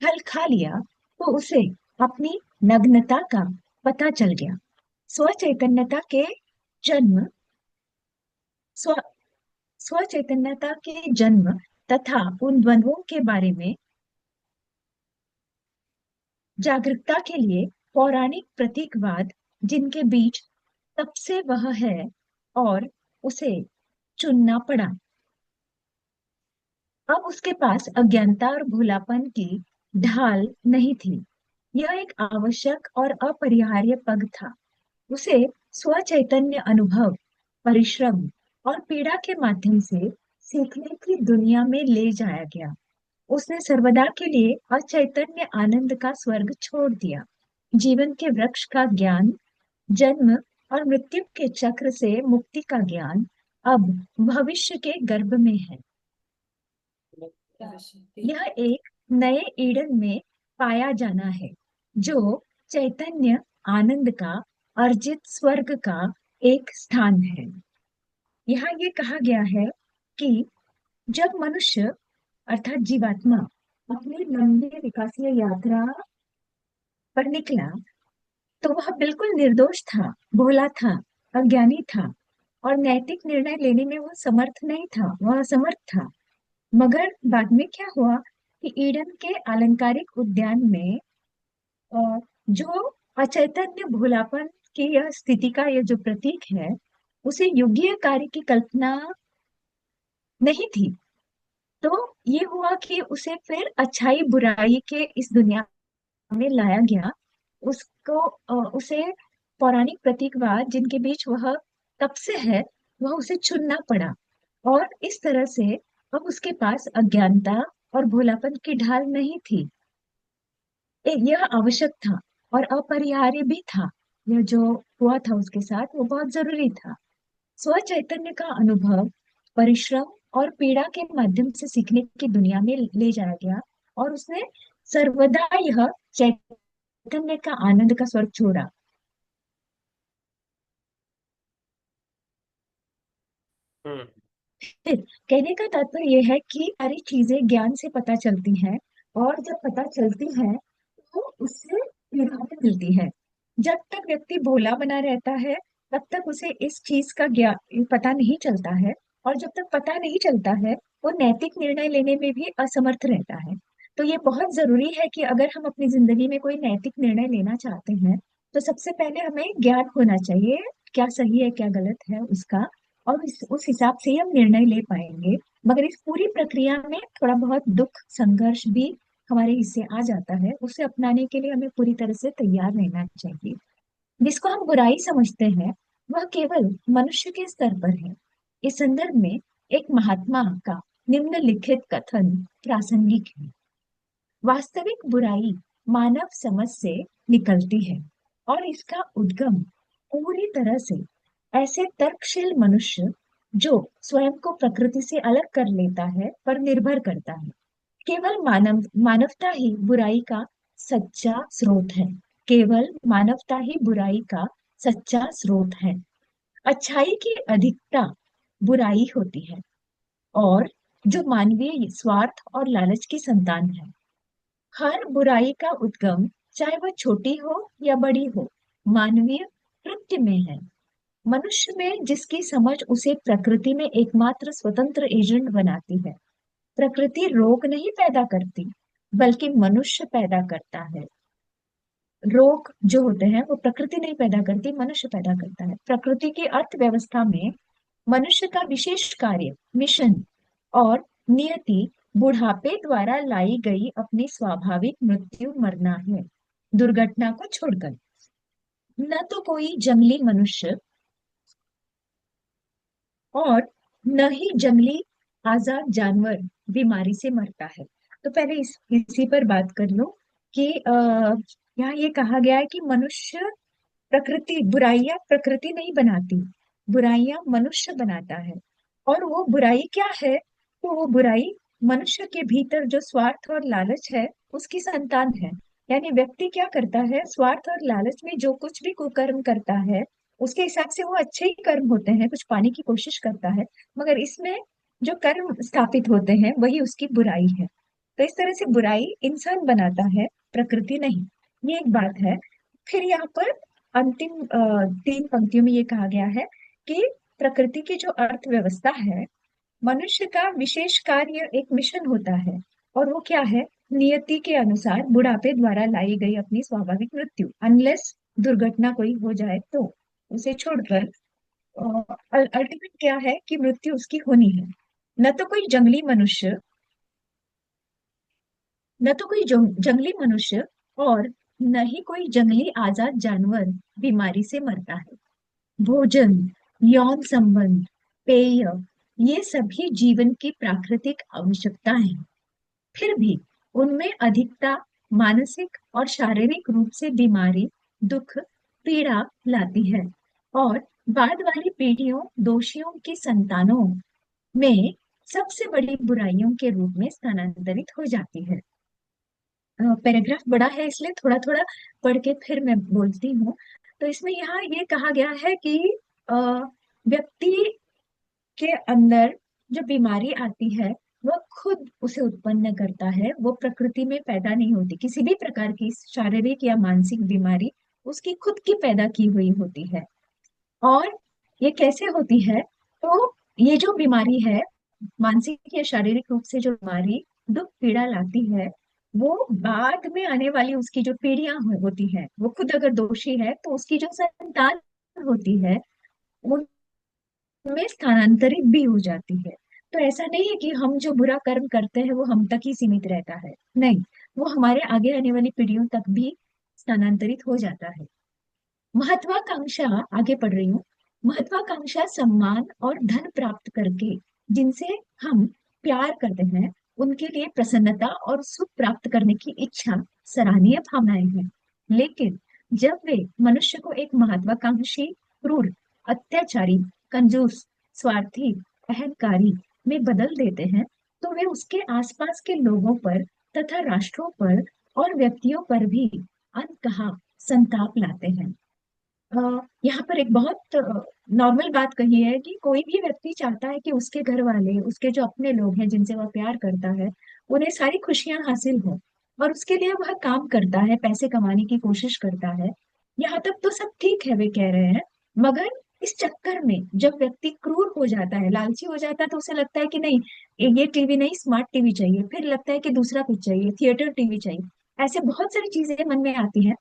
फल खा लिया तो उसे अपनी नग्नता का पता चल गया। स्व चैतन्यता के जन्म स्व स्व चैतन्यता के जन्म तथा उन द्वंद्वों के बारे में जागरूकता के लिए पौराणिक प्रतीकवाद जिनके बीच तब से वह है और उसे चुनना पड़ा। अब उसके पास अज्ञानता और भोलापन की ढाल नहीं थी। यह एक आवश्यक और अपरिहार्य पग था। उसे स्व चैतन्य अनुभव, परिश्रम और पीड़ा के माध्यम से सीखने की दुनिया में ले जाया गया। उसने सर्वदा के लिए अचैतन्य आनंद का स्वर्ग छोड़ दिया। जीवन के वृक्ष का ज्ञान, जन्म और मृत्यु के चक्र से मुक्ति का ज्ञान अब भविष्य के गर्भ में है। यह एक नए ईडन में पाया जाना है जो चैतन्य आनंद का अर्जित स्वर्ग का एक स्थान है। यहाँ ये कहा गया है कि जब मनुष्य अर्थात जीवात्मा अपनी लंबी विकासीय यात्रा पर निकला तो वह बिल्कुल निर्दोष था, भोला था, अज्ञानी था और नैतिक निर्णय लेने में वह समर्थ नहीं था, वह असमर्थ था। मगर बाद में क्या हुआ कि ईडन के अलंकारिक उद्यान में जो अचैतन्य भोलापन की यह स्थिति का यह जो प्रतीक है, उसे युगीय कार्य की कल्पना नहीं थी। तो ये हुआ कि उसे फिर अच्छाई बुराई के इस दुनिया में लाया गया। उसे पौराणिक प्रतीकवाद जिनके बीच वह तब से है, वह उसे चुनना पड़ा और इस तरह से अब उसके पास अज्ञानता और भोलापन की ढाल नहीं थी। यह आवश्यक था और अपरिहार्य भी था। यह जो हुआ था उसके साथ वो बहुत जरूरी था। स्व चैतन्य का अनुभव, परिश्रम और पीड़ा के माध्यम से सीखने की दुनिया में ले जाया गया और उसने सर्वदा यह चैतन्य का आनंद का स्वर्ग छोड़ा। हम्म। फिर कहने का तात्पर्य यह है कि सारी चीजें ज्ञान से पता चलती हैं और जब पता चलती हैं तो उससे पीड़ा भी मिलती है। जब तक व्यक्ति भोला बना रहता है तब तक उसे इस चीज का ज्ञान पता नहीं चलता है और जब तक पता नहीं चलता है वो नैतिक निर्णय लेने में भी असमर्थ रहता है। तो ये बहुत जरूरी है कि अगर हम अपनी जिंदगी में कोई नैतिक निर्णय लेना चाहते हैं तो सबसे पहले हमें ज्ञान होना चाहिए क्या सही है क्या गलत है उसका, और उस हिसाब से ही हम निर्णय ले पाएंगे। मगर इस पूरी प्रक्रिया में थोड़ा बहुत दुख संघर्ष भी हमारे हिस्से आ जाता है, उसे अपनाने के लिए हमें पूरी तरह से तैयार रहना चाहिए। जिसको हम बुराई समझते हैं वह केवल मनुष्य के स्तर पर है। इस संदर्भ में एक महात्मा का निम्नलिखित कथन प्रासंगिक है। वास्तविक बुराई मानव समझ से निकलती है और इसका उद्गम पूरी तरह से ऐसे तर्कशील मनुष्य जो स्वयं को प्रकृति से अलग कर लेता है पर निर्भर करता है। केवल मानवता ही बुराई का सच्चा स्रोत है। केवल मानवता ही बुराई का सच्चा स्रोत है। अच्छाई की अधिकता बुराई होती है और जो मानवीय स्वार्थ और लालच की संतान है। हर बुराई का उद्गम चाहे वह छोटी हो या बड़ी हो मानवीय कृत्य में है। मनुष्य में जिसकी समझ उसे प्रकृति में एकमात्र स्वतंत्र एजेंट बनाती है। प्रकृति रोग नहीं पैदा करती बल्कि मनुष्य पैदा करता है। रोग जो होते हैं वो प्रकृति नहीं पैदा करती, मनुष्य पैदा करता है। प्रकृति की अर्थव्यवस्था में मनुष्य का विशेष कार्य, मिशन और नियति बुढ़ापे द्वारा लाई गई अपनी स्वाभाविक मृत्यु मरना है, दुर्घटना को छोड़कर। न तो कोई जंगली मनुष्य और न ही जंगली आजाद जानवर बीमारी से मरता है। तो पहले इसी पर बात कर लो कि यहाँ ये कहा गया है कि मनुष्य प्रकृति, बुराइयां प्रकृति नहीं बनाती, बुराइयां मनुष्य बनाता है। और वो बुराई क्या है? तो वो बुराई मनुष्य के भीतर जो स्वार्थ और लालच है उसकी संतान है। यानी व्यक्ति क्या करता है, स्वार्थ और लालच में जो कुछ भी कुकर्म करता है उसके हिसाब से वो अच्छे ही कर्म होते हैं, कुछ पाने की कोशिश करता है, मगर इसमें जो कर्म स्थापित होते हैं वही उसकी बुराई है। तो इस तरह से बुराई इंसान बनाता है, प्रकृति नहीं। ये एक बात है। फिर यहाँ पर अंतिम 3 पंक्तियों में ये कहा गया है कि प्रकृति की जो अर्थव्यवस्था है, मनुष्य का विशेष कार्य एक मिशन होता है, और वो क्या है? नियति के अनुसार बुढ़ापे द्वारा लाई गई अपनी स्वाभाविक मृत्यु, अनलेस दुर्घटना कोई हो जाए तो उसे छोड़कर अल्टीमेट क्या है कि मृत्यु उसकी होनी है। न तो कोई जंगली मनुष्य, न तो कोई जंगली मनुष्य और न ही कोई जंगली आजाद जानवर बीमारी से मरता है। भोजन, यौन संबंध, पेय, ये सभी जीवन की प्राकृतिक आवश्यकताएं हैं। फिर भी उनमें अधिकता मानसिक और शारीरिक रूप से बीमारी, दुख, पीड़ा लाती है, और बाद वाली पीढ़ियों दोषियों की संतानों में सबसे बड़ी बुराइयों के रूप में स्थानांतरित हो जाती है। पैराग्राफ बड़ा है इसलिए थोड़ा थोड़ा पढ़ के फिर मैं बोलती हूँ। तो इसमें यहाँ ये कहा गया है कि अ, व्यक्ति के अंदर जो बीमारी आती है वह खुद उसे उत्पन्न करता है, वो प्रकृति में पैदा नहीं होती। किसी भी प्रकार की शारीरिक या मानसिक बीमारी उसकी खुद की पैदा की हुई होती है। और ये कैसे होती है? तो ये जो बीमारी है, मानसिक या शारीरिक रूप से जो बीमारी दुख पीड़ा लाती है, वो बाद में आने वाली उसकी जो पीढ़ियां होती है, वो खुद अगर दोषी है तो उसकी जो संतान होती है उनमें स्थानांतरित भी हो जाती है। तो ऐसा नहीं है कि हम जो बुरा कर्म करते हैं वो हम तक ही सीमित रहता है, नहीं, वो हमारे आगे आने वाली पीढ़ियों तक भी स्थानांतरित हो जाता है। महत्वाकांक्षा, आगे पढ़ रही हूँ। महत्वाकांक्षा सम्मान और धन प्राप्त करके जिनसे हम प्यार करते हैं, उनके लिए प्रसन्नता और सुख प्राप्त करने की इच्छा सराहनीय भावनाएं हैं। लेकिन जब वे मनुष्य को एक महत्वाकांक्षी, क्रूर, अत्याचारी, कंजूस, स्वार्थी, अहंकारी में बदल देते हैं, तो वे उसके आसपास के लोगों पर तथा राष्ट्रों पर और व्यक्तियों पर भी अनकहा संताप लाते हैं। यहाँ पर एक बहुत नॉर्मल बात कही है कि कोई भी व्यक्ति चाहता है कि उसके घर वाले, उसके जो अपने लोग हैं जिनसे वह प्यार करता है, उन्हें सारी खुशियां हासिल हो, और उसके लिए वह काम करता है, पैसे कमाने की कोशिश करता है। यहाँ तक तो सब ठीक है, वे कह रहे हैं। मगर इस चक्कर में जब व्यक्ति क्रूर हो जाता है, लालची हो जाता है, तो उसे लगता है कि नहीं, ये टीवी नहीं, स्मार्ट टीवी चाहिए, फिर लगता है कि दूसरा कुछ चाहिए, थिएटर टीवी चाहिए। ऐसे बहुत सारी चीजें मन में आती हैं,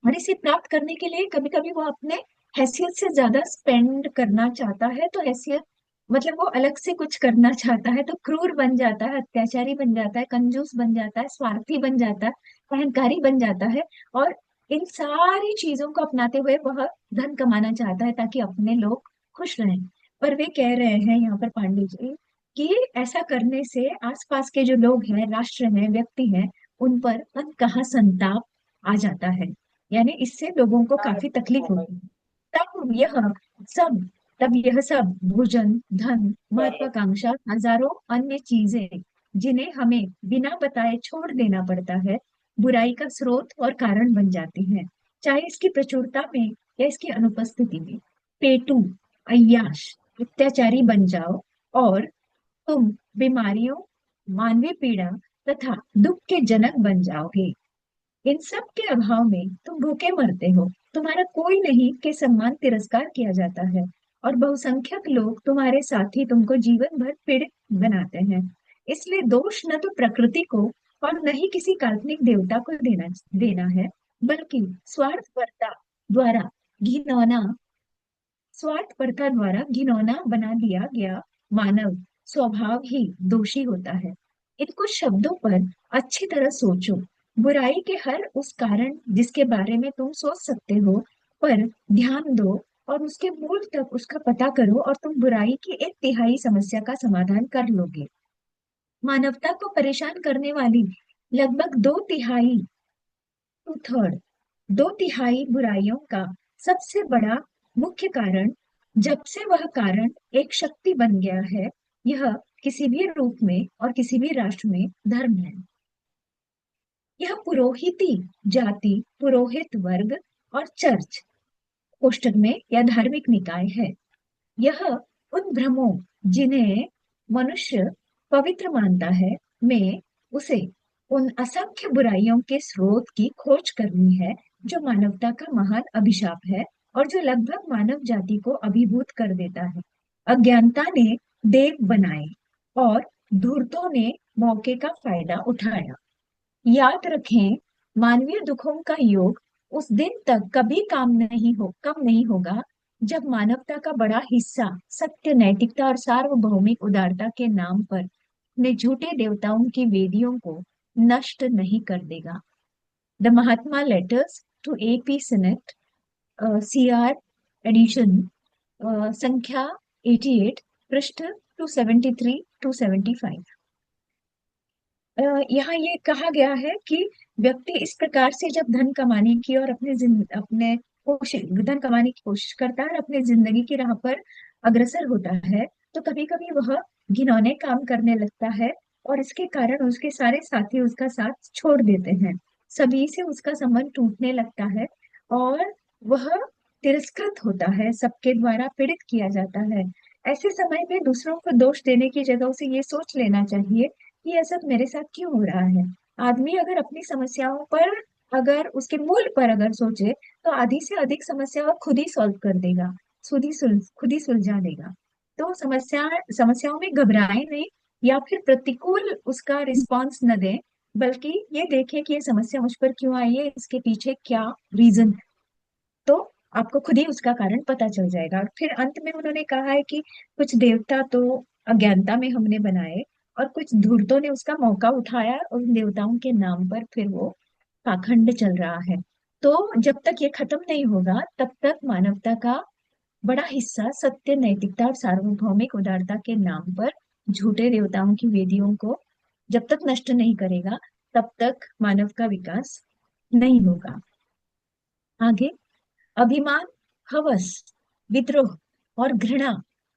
और इसे प्राप्त करने के लिए कभी कभी वो अपने हैसियत से ज्यादा स्पेंड करना चाहता है, तो हैसियत मतलब वो अलग से कुछ करना चाहता है, तो क्रूर बन जाता है, अत्याचारी बन जाता है, कंजूस बन जाता है, स्वार्थी बन जाता है, अहंकारी बन जाता है, और इन सारी चीजों को अपनाते हुए वह धन कमाना चाहता है ताकि अपने लोग खुश रहें। पर वे कह रहे हैं यहाँ पर पांडे जी कि ऐसा करने से आसपास के जो लोग हैं, राष्ट्र हैं, व्यक्ति हैं, उन पर अनकहा संताप आ जाता है, यानी इससे लोगों को काफी तकलीफ होती है। तब यह सब तब यह सब भोजन, धन, महत्वाकांक्षा, हजारों अन्य चीजें जिन्हें हमें बिना बताए छोड़ देना पड़ता है, बुराई का स्रोत और कारण बन जाती हैं, चाहे इसकी प्रचुरता में या इसकी अनुपस्थिति में। पेटू, अय्याश, अत्याचारी बन जाओ, और तुम बीमारियों, मानवीय पीड़ा तथा दुख के जनक बन जाओगे। इन सब के अभाव में तुम भूखे मरते हो, तुम्हारा कोई नहीं के सम्मान तिरस्कार किया जाता है, और बहुसंख्यक लोग तुम्हारे साथ ही तुमको जीवन भर पीड़ित बनाते हैं। इसलिए दोष न तो प्रकृति को और न ही किसी काल्पनिक देवता को देना देना है, बल्कि द्वारा घिनौना स्वार्थपरता द्वारा घिनौना बना दिया गया मानव स्वभाव ही दोषी होता है। इन कुछ शब्दों पर अच्छी तरह सोचो। बुराई के हर उस कारण जिसके बारे में तुम सोच सकते हो पर ध्यान दो, और उसके मूल तक उसका पता करो, और तुम बुराई की 1/3 समस्या का समाधान कर लोगे। मानवता को परेशान करने वाली लगभग 2/3 2/3 2/3 बुराइयों का सबसे बड़ा मुख्य कारण, जब से वह कारण एक शक्ति बन गया है, यह किसी भी रूप में और किसी भी राष्ट्र में धर्म है। यह पुरोहिती जाति, पुरोहित वर्ग और चर्च कोष्टक में या धार्मिक निकाय है। यह उन भ्रमों जिन्हें मनुष्य पवित्र मानता है में उसे उन असंख्य बुराइयों के स्रोत की खोज करनी है जो मानवता का महान अभिशाप है और जो लगभग मानव जाति को अभिभूत कर देता है। अज्ञानता ने देव बनाए और धूर्तों ने मौके का फायदा उठाया। याद रखें, मानवीय दुखों का योग उस दिन तक कभी कम नहीं होगा जब मानवता का बड़ा हिस्सा सत्य, नैतिकता और सार्वभौमिक उदारता के नाम पर अपने झूठे देवताओं की वेदियों को नष्ट नहीं कर देगा। The Mahatma letters to A P Sinnett, CR edition, संख्या 88, पृष्ठ 273 275। यहाँ ये कहा गया है कि व्यक्ति इस प्रकार से जब धन कमाने की और अपने धन कमाने की कोशिश करता है और अपनी जिंदगी की राह पर अग्रसर होता है, तो कभी कभी वह घिनौने काम करने लगता है और इसके कारण उसके सारे साथी उसका साथ छोड़ देते हैं। सभी से उसका संबंध टूटने लगता है और वह तिरस्कृत होता है, सबके द्वारा पीड़ित किया जाता है। ऐसे समय में दूसरों को दोष देने की जगह उसे ये सोच लेना चाहिए कि यह सब मेरे साथ क्यों हो रहा है। आदमी अगर अपनी समस्याओं पर, अगर उसके मूल पर अगर सोचे, तो आधी से अधिक समस्या वो खुद ही सॉल्व कर देगा, खुद ही सुलझा देगा। तो समस्याओं में घबराए नहीं या फिर प्रतिकूल उसका रिस्पॉन्स न दें, बल्कि ये देखें कि ये समस्या मुझ पर क्यों आई है, इसके पीछे क्या रीजन है। तो आपको खुद ही उसका कारण पता चल जाएगा। और फिर अंत में उन्होंने कहा है कि कुछ देवता तो अज्ञानता में हमने बनाए और कुछ धूर्तों ने उसका मौका उठाया और उन देवताओं के नाम पर फिर वो पाखंड चल रहा है। तो जब तक ये खत्म नहीं होगा तब तक मानवता का बड़ा हिस्सा सत्य, नैतिकता और सार्वभौमिक उदारता के नाम पर झूठे देवताओं की वेदियों को जब तक नष्ट नहीं करेगा तब तक मानव का विकास नहीं होगा। आगे, अभिमान, हवस, विद्रोह और घृणा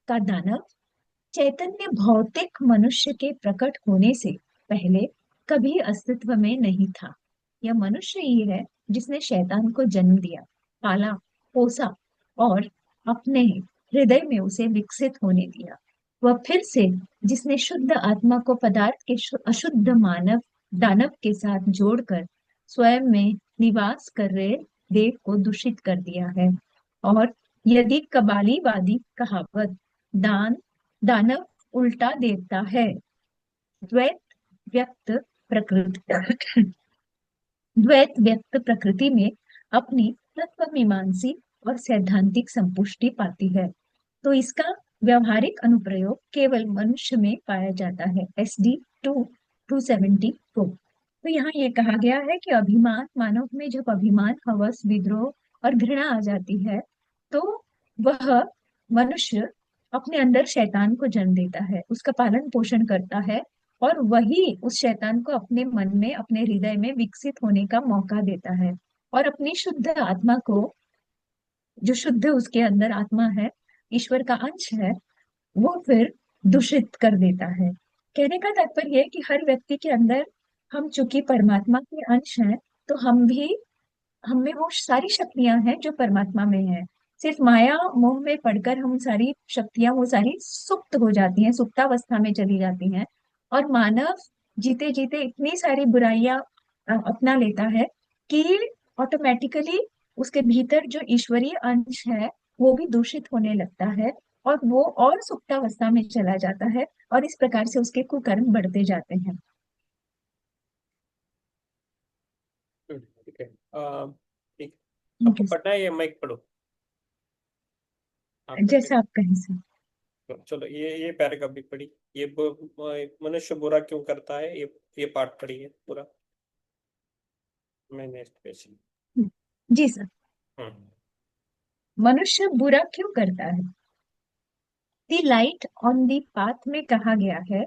का दानव चैतन्य भौतिक मनुष्य के प्रकट होने से पहले कभी अस्तित्व में नहीं था। यह मनुष्य ही है जिसने शैतान को जन्म दिया, पाला, पोसा और अपने हृदय में उसे विकसित होने दिया। वह फिर से जिसने शुद्ध आत्मा को पदार्थ के अशुद्ध मानव दानव के साथ जोड़कर स्वयं में निवास कर रहे देव को दूषित कर दिया है। और यदि कबालीवादी कहावत दानव उल्टा देवता है, द्वैत व्यक्त प्रकृति द्वैत व्यक्त प्रकृति में अपनी तत्व मीमांसी और सैद्धांतिक संपुष्टि पाती है, तो इसका व्यवहारिक अनुप्रयोग केवल मनुष्य में पाया जाता है। SD 274। तो यहाँ ये कहा गया है कि अभिमान, मानव में जब अभिमान, हवस, विद्रोह और घृणा आ जाती है तो वह मनुष्य अपने अंदर शैतान को जन्म देता है, उसका पालन पोषण करता है और वही उस शैतान को अपने मन में, अपने हृदय में विकसित होने का मौका देता है और अपनी शुद्ध आत्मा को, जो शुद्ध उसके अंदर आत्मा है, ईश्वर का अंश है, वो फिर दूषित कर देता है। कहने का तात्पर्य है कि हर व्यक्ति के अंदर, हम चूंकि परमात्मा के अंश हैं, तो हम में वो सारी शक्तियां हैं जो परमात्मा में है। सिर्फ माया मोह में पड़कर हम सारी शक्तियां वो सारी सुप्त हो जाती हैं, सुप्तावस्था में चली जाती हैं और मानव जीते जीते इतनी सारी बुराइयां अपना लेता है कि ऑटोमेटिकली उसके भीतर जो ईश्वरीय अंश है वो भी दूषित होने लगता है और वो और सुप्तावस्था में चला जाता है और इस प्रकार से उसके कुकर्म बढ़ते जाते हैं। ठीक है। ठीक, आपको पढ़ना है या मैं पढ़ूं? जैसा आप कहें सर। चलो, ये पैराग्राफ भी पढ़ी। ये मनुष्य बुरा क्यों करता है, ये पाठ पढ़ी है पूरा। मैं नेक्स्ट पेज। जी सर। मनुष्य बुरा क्यों करता है? दी लाइट ऑन दी पाथ में कहा गया है,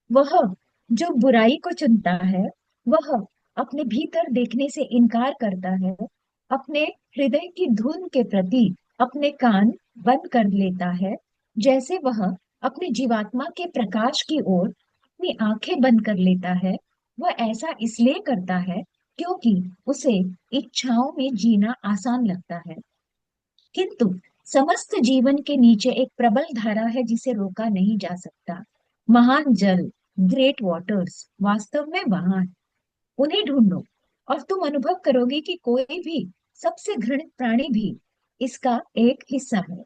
वह जो बुराई को चुनता है वह अपने भीतर देखने से इनकार करता है, अपने हृदय की धुन के प्रति अपने कान बंद कर लेता है, जैसे वह अपनी जीवात्मा के प्रकाश की ओर अपनी आंखें बंद कर लेता है। वह ऐसा इसलिए करता है क्योंकि उसे इच्छाओं में जीना आसान लगता है। किंतु समस्त जीवन के नीचे एक प्रबल धारा है जिसे रोका नहीं जा सकता। महान जल, ग्रेट वाटर्स वास्तव में वहां है। उन्हें ढूंढो और तुम अनुभव करोगे कि कोई भी, सबसे घृणित प्राणी भी इसका एक हिस्सा है,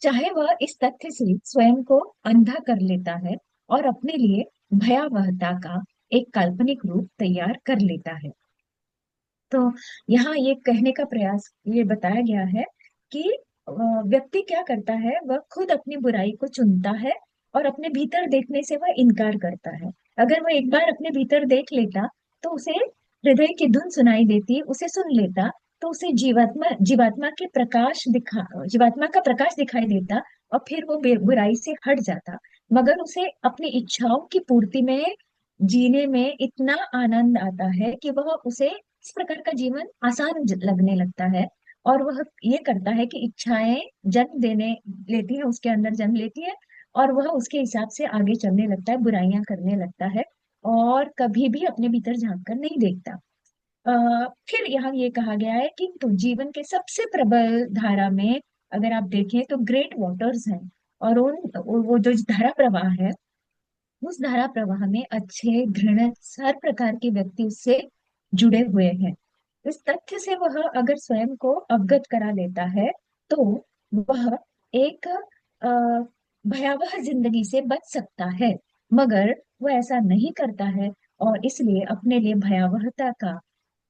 चाहे वह इस तथ्य से स्वयं को अंधा कर लेता है और अपने लिए भयावहता का एक काल्पनिक रूप तैयार कर लेता है। तो यहाँ ये कहने का प्रयास ये बताया गया है कि व्यक्ति क्या करता है, वह खुद अपनी बुराई को चुनता है और अपने भीतर देखने से वह इनकार करता है। अगर वह एक बार अपने भीतर देख लेता तो उसे हृदय की धुन सुनाई देती, उसे सुन लेता, तो उसे जीवात्मा का प्रकाश दिखाई देता और फिर वो बुराई से हट जाता। मगर उसे अपनी इच्छाओं की पूर्ति में, जीने में इतना आनंद आता है कि वह उसे इस प्रकार का जीवन आसान लगने लगता है। और वह ये करता है कि इच्छाएं जन्म देने लेती है, उसके अंदर जन्म लेती है, और वह उसके हिसाब से आगे चलने लगता है, बुराइयां करने लगता है और कभी भी अपने भीतर झांक कर नहीं देखता। फिर यहाँ ये कहा गया है कि तो जीवन के सबसे प्रबल धारा में अगर आप देखें तो ग्रेट वाटर्स हैं, और वो जो धारा प्रवाह है, उस धारा प्रवाह में अच्छे घृणित हर प्रकार के व्यक्ति उससे जुड़े हुए हैं। इस तथ्य से वह अगर स्वयं को अवगत करा लेता है तो वह एक भयावह जिंदगी से बच सकता है। मगर वह ऐसा नहीं करता है और इसलिए अपने लिए भयावहता का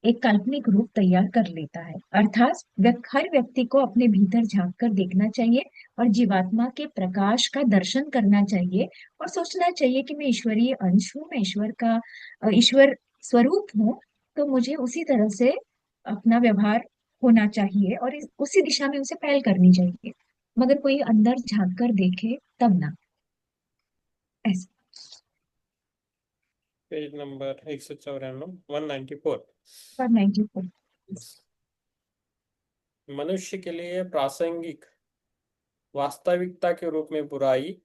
एक काल्पनिक रूप तैयार कर लेता है। अर्थात हर व्यक्ति को अपने भीतर झांक कर देखना चाहिए और जीवात्मा के प्रकाश का दर्शन करना चाहिए और सोचना चाहिए कि मैं ईश्वरीय अंश हूँ, मैं ईश्वर स्वरूप हूँ, तो मुझे उसी तरह से अपना व्यवहार होना चाहिए और उसी दिशा में उसे पहल करनी चाहिए। मगर कोई अंदर झांक कर देखे तब ना, ऐसा। Page number 194, 194। 94। मनुष्य के लिए प्रासंगिक वास्तविकता के रूप में बुराई,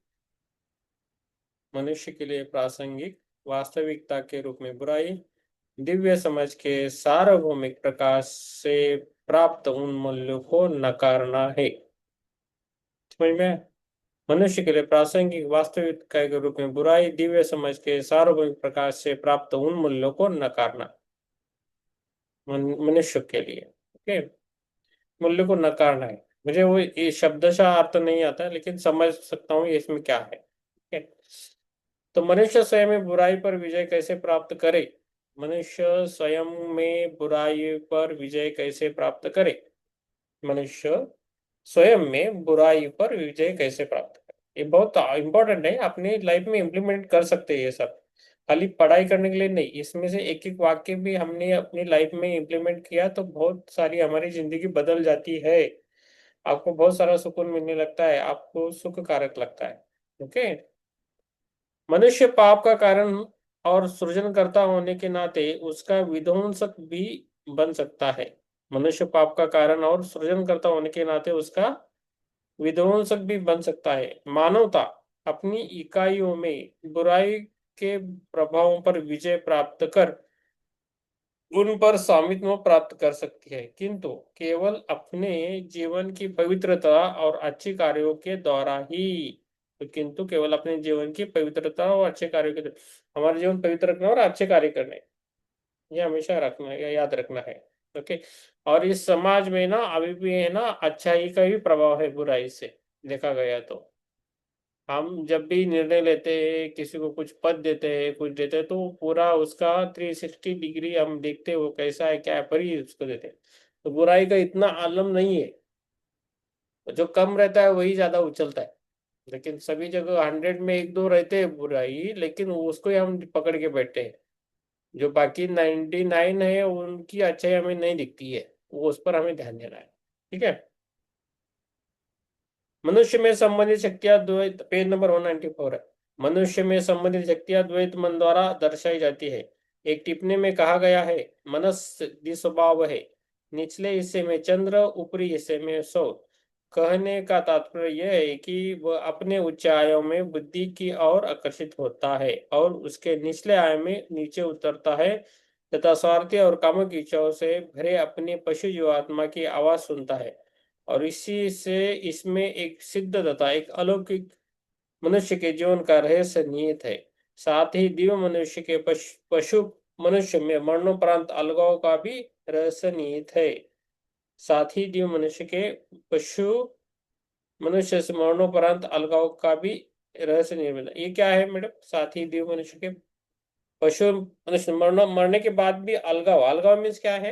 मनुष्य के लिए प्रासंगिक वास्तविकता के रूप में बुराई दिव्य समझ के सार्वभौमिक प्रकाश से प्राप्त उन मूल्यों को नकारना है। समझ में? मनुष्य के लिए प्रासंगिक वास्तविकता के रूप में बुराई दिव्य समझ के सार्वभौमिक प्रकाश से प्राप्त उन मूल्यों को नकारना, मनुष्य के लिए। ओके, मूल्य को नकारना है। मुझे वो ये शब्दशः अर्थ नहीं आता, लेकिन समझ सकता हूँ ये इसमें क्या है। ओके, तो मनुष्य स्वयं में बुराई पर विजय कैसे प्राप्त करे? मनुष्य स्वयं में बुराई पर विजय कैसे प्राप्त करे? मनुष्य स्वयं में बुराई पर विजय कैसे प्राप्त करे, ये बहुत इंपॉर्टेंट है। अपनी लाइफ में इम्प्लीमेंट कर सकते हैं ये सब, खाली पढ़ाई करने के लिए नहीं। इसमें से एक एक वाक्य भी हमने अपनी लाइफ में इम्प्लीमेंट किया तो बहुत सारी हमारी जिंदगी बदल जाती है। आपको बहुत सारा सुकून मिलने लगता है, आपको सुख कारक लगता है। ओके, मनुष्य पाप का कारण और सृजनकर्ता होने के नाते उसका विध्वंसक भी बन सकता है। मनुष्य पाप का कारण और सृजनकर्ता होने के नाते उसका विध्वंसक भी बन सकता है। मानवता अपनी इकाइयों में बुराई के प्रभावों पर विजय प्राप्त कर उन पर स्वामित्व प्राप्त कर सकती है, किंतु केवल अपने जीवन की पवित्रता और अच्छे कार्यों के द्वारा ही। तो किंतु केवल अपने जीवन की पवित्रता और अच्छे कार्यों के द्वारा। हमारा जीवन पवित्र रखना और अच्छे कार्य करने, ये हमेशा रखना है, याद रखना है। ओके, और इस समाज में ना अभी भी है ना अच्छाई का भी प्रभाव है बुराई से, देखा गया तो। हम जब भी निर्णय लेते हैं, किसी को कुछ पद देते हैं, कुछ देते हैं, तो पूरा उसका 360 डिग्री हम देखते हैं वो कैसा है क्या है, पर ही उसको देते हैं। तो बुराई का इतना आलम नहीं है, जो कम रहता है वही ज्यादा उछलता है। लेकिन सभी जगह 100 में एक दो रहते हैं बुराई, लेकिन उसको ही हम पकड़ के बैठे हैं। जो बाकी 99 है उनकी अच्छाई हमें नहीं दिखती है, वो उस पर हमें ध्यान देना है। ठीक है, मनुष्य में संबंधित शक्तियां द्वैत, पेज नंबर 194 है। मनुष्य में संबंधित शक्तियां द्वैत मन द्वारा दर्शाई जाती है। एक टिप्पणी में कहा गया है, मनस द्विस्वभाव है, निचले हिस्से में चंद्र, ऊपरी हिस्से में सौर। कहने का तात्पर्य यह है कि वह अपने उच्च आयाम में बुद्धि की ओर आकर्षित होता है और उसके निचले आयाम में नीचे उतरता है तथा स्वार्थी और कामुक इच्छाओं से भरे अपने पशु जीवात्मा की आवाज सुनता है और इसी से इसमें एक सिद्ध तथा एक अलौकिक मनुष्य के जीवन का रहस्य निहित है। साथ ही दिव्य मनुष्य के पशु मनुष्य में मरणोपरांत अलगाव का भी रहस्य निहित है। साथ ही दिव्य मनुष्य के पशु मनुष्य से मरणोपरांत अलगाव का भी रहस्य निर्मित। ये क्या है मैडम? साथ ही दिव्य मनुष्य के पशु मनुष्य मरने के बाद भी अलगाव। अलगाव मीन्स क्या है?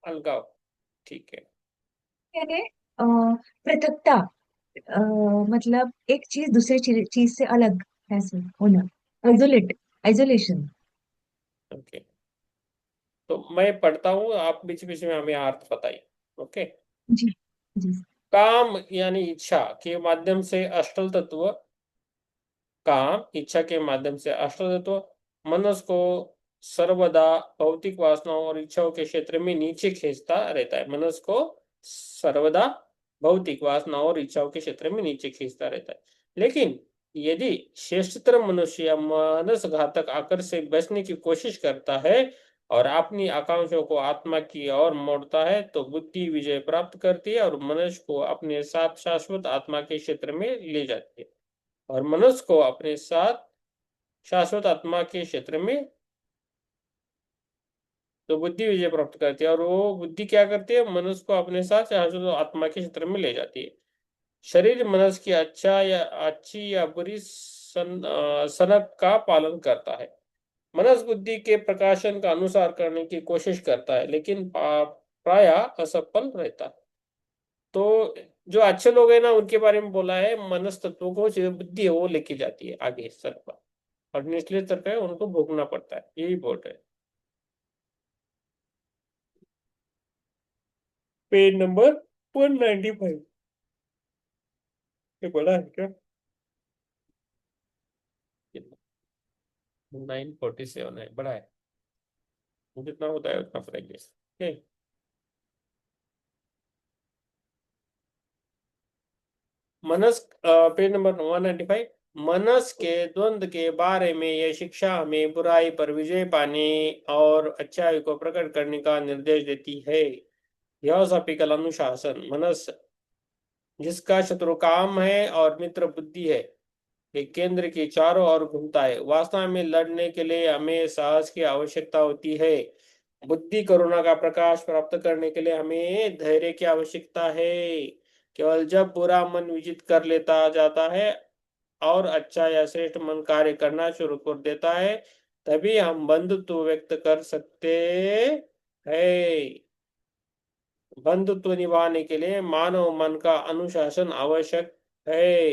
अलगाव, ठीक है। यानी पृथकता, मतलब एक चीज दूसरे चीज से अलग ऐसे होना, आइसोलेशन। ओके, तो मैं पढ़ता हूँ, आप बीच बीच में हमें अर्थ बताइए। ओके। जी जी काम यानी इच्छा के माध्यम से अष्टल तत्व, काम इच्छा के माध्यम से अष्टल तत्व मनुष्य को सर्वदा भौतिक वासनाओं और इच्छाओं के क्षेत्र में नीचे खींचता रहता है। मनुष्य को सर्वदा भौतिक वासनाओं और इच्छाओं के क्षेत्र में नीचे खींचता रहता है। लेकिन यदि श्रेष्ठतर मनुष्य या मानस घातक आकर से बचने की कोशिश करता है और अपनी आकांक्षाओं को आत्मा की ओर मोड़ता है तो बुद्धि विजय प्राप्त करती है और मनुष्य को अपने साथ शाश्वत आत्मा के क्षेत्र में ले जाती है। और मनुष्य को अपने साथ शाश्वत आत्मा के क्षेत्र में तो बुद्धि विजय प्राप्त करती है और वो बुद्धि क्या करती है? मनुष्य को अपने साथ शाश्वत आत्मा के क्षेत्र में ले जाती है। शरीर मनुष्य की अच्छी या बुरी सनक का पालन करता है। मनुष्य बुद्धि के प्रकाशन का अनुसार करने की कोशिश करता है लेकिन प्राय असफल रहता है। तो जो अच्छे लोग हैं ना, उनके बारे में बोला है, मनस तत्वों को जो बुद्धि है वो लेके जाती है आगे स्तर पर, और निचले स्तर पे उनको भोगना पड़ता है। यही बोल रहे हैं। Page number 195। ये बड़ा है क्या? 947 है, बड़ा है। जितना होता है उतना पढ़ेंगे। ओके। मनस, पेज नंबर 195। मनस के द्वंद के बारे में यह शिक्षा हमें बुराई पर विजय पाने और अच्छाई को प्रकट करने का निर्देश देती है। फिलॉसॉफिकल अनुशासन। मनस जिसका शत्रु काम है और मित्र बुद्धि है, एक केंद्र के चारों ओर घूमता है। वास्तव में लड़ने के लिए हमें साहस की आवश्यकता होती है। बुद्धि करुणा का प्रकाश प्राप्त करने के लिए हमें धैर्य की आवश्यकता है। केवल जब बुरा मन विजित कर लेता जाता है और अच्छा या श्रेष्ठ मन कार्य करना शुरू कर देता है तभी हम बंधुत्व व्यक्त कर सकते हैं। बंधुत्व निभाने के लिए मानव मन का अनुशासन आवश्यक है।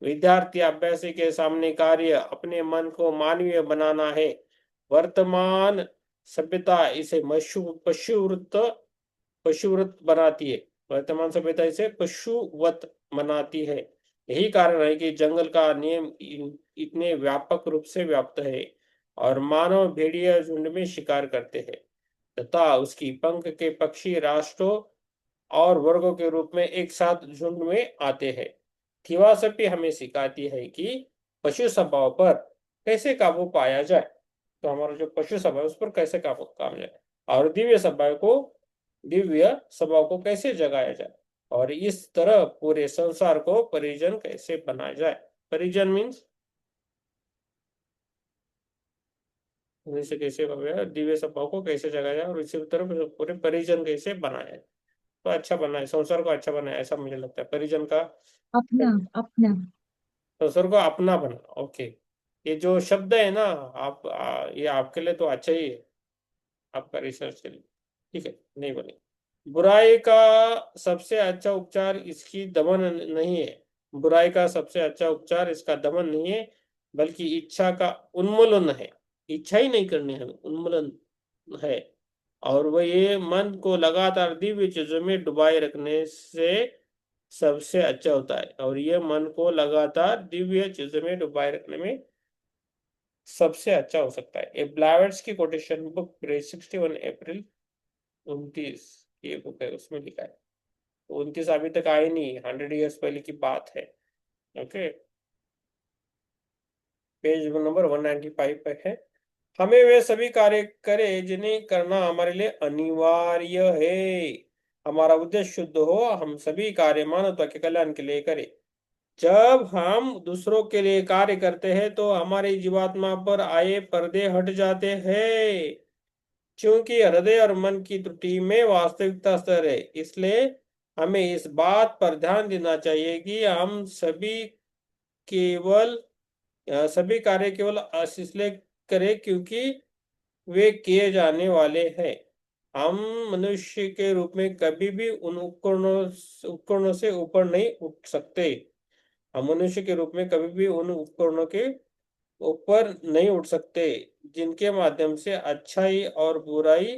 विद्यार्थी अभ्यासी के सामने कार्य अपने मन को मानवीय बनाना है। वर्तमान सभ्यता इसे पशुवृत्त बनाती है। वर्तमान सभ्यता इसे पशुवत बनाती है। यही कारण है कि जंगल का नियम इतने व्यापक रूप से व्याप्त है और मानव भेड़िया झुंड में शिकार करते हैं तथा उसकी पंख के पक्षी राष्ट्रों और वर्गों के रूप में एक साथ झुंड में आते हैं। थियोसॉफी हमें सिखाती है कि पशु स्वभाव पर कैसे काबू पाया जाए। तो हमारा जो पशु स्वभाव है उस पर कैसे काबू पाया जाए और दिव्य स्वभाव को कैसे जगाया जाए और इस तरह पूरे संसार को परिजन कैसे बनाया जाए। परिजन मीन्स से कैसे दिव्य स्वभाव को कैसे जगाया जाए और इसी तरह पूरे परिजन कैसे बनाया जाए। तो अच्छा बनाए, संसार को अच्छा बनाए, ऐसा मुझे लगता है। परिजन का अपना अपना। संसार को अपना बना। ओके, ये जो शब्द है ना, ये आपके लिए तो अच्छा ही है, आपका रिसर्च के लिए। ठीक है, नहीं बने। बुराई का सबसे अच्छा उपचार इसकी दमन नहीं है। बुराई का सबसे अच्छा उपचार इसका दमन नहीं है बल्कि इच्छा का उन्मूलन है। इच्छा ही नहीं करनी है, उन्मूलन है। और वह ये मन को लगातार दिव्य चीजों में डुबाए रखने से सबसे अच्छा होता है। और ये मन को लगातार दिव्य चीजों में डुबाए रखने में सबसे अच्छा हो सकता है। ये ब्लावर्ट्स की कोटेशन बुक, पेज 61, अप्रैल 29 ये बुक है, उसमें लिखा है। 29 अभी तक आई नहीं, 100 ईयर्स पहले की बात है। ओके, पेज नंबर 195 पे है। हमें वे सभी कार्य करे जिन्हें करना हमारे लिए अनिवार्य है। हमारा उद्देश्य शुद्ध हो, हम सभी कार्य मानवता के कल्याण के लिए करें। जब हम दूसरों के लिए कार्य करते हैं तो हमारी जीवात्मा पर आए पर्दे हट जाते हैं, क्योंकि हृदय और मन की त्रुटि में वास्तविकता स्तर है। इसलिए हमें इस बात पर ध्यान देना चाहिए कि हम केवल सभी कार्य केवल इसलिए करें क्योंकि वे किए जाने वाले हैं। हम मनुष्य के रूप में कभी भी उन उपकरणों से ऊपर नहीं उठ सकते। हम मनुष्य के रूप में कभी भी उन उपकरणों के ऊपर नहीं उठ सकते जिनके माध्यम से अच्छाई और बुराई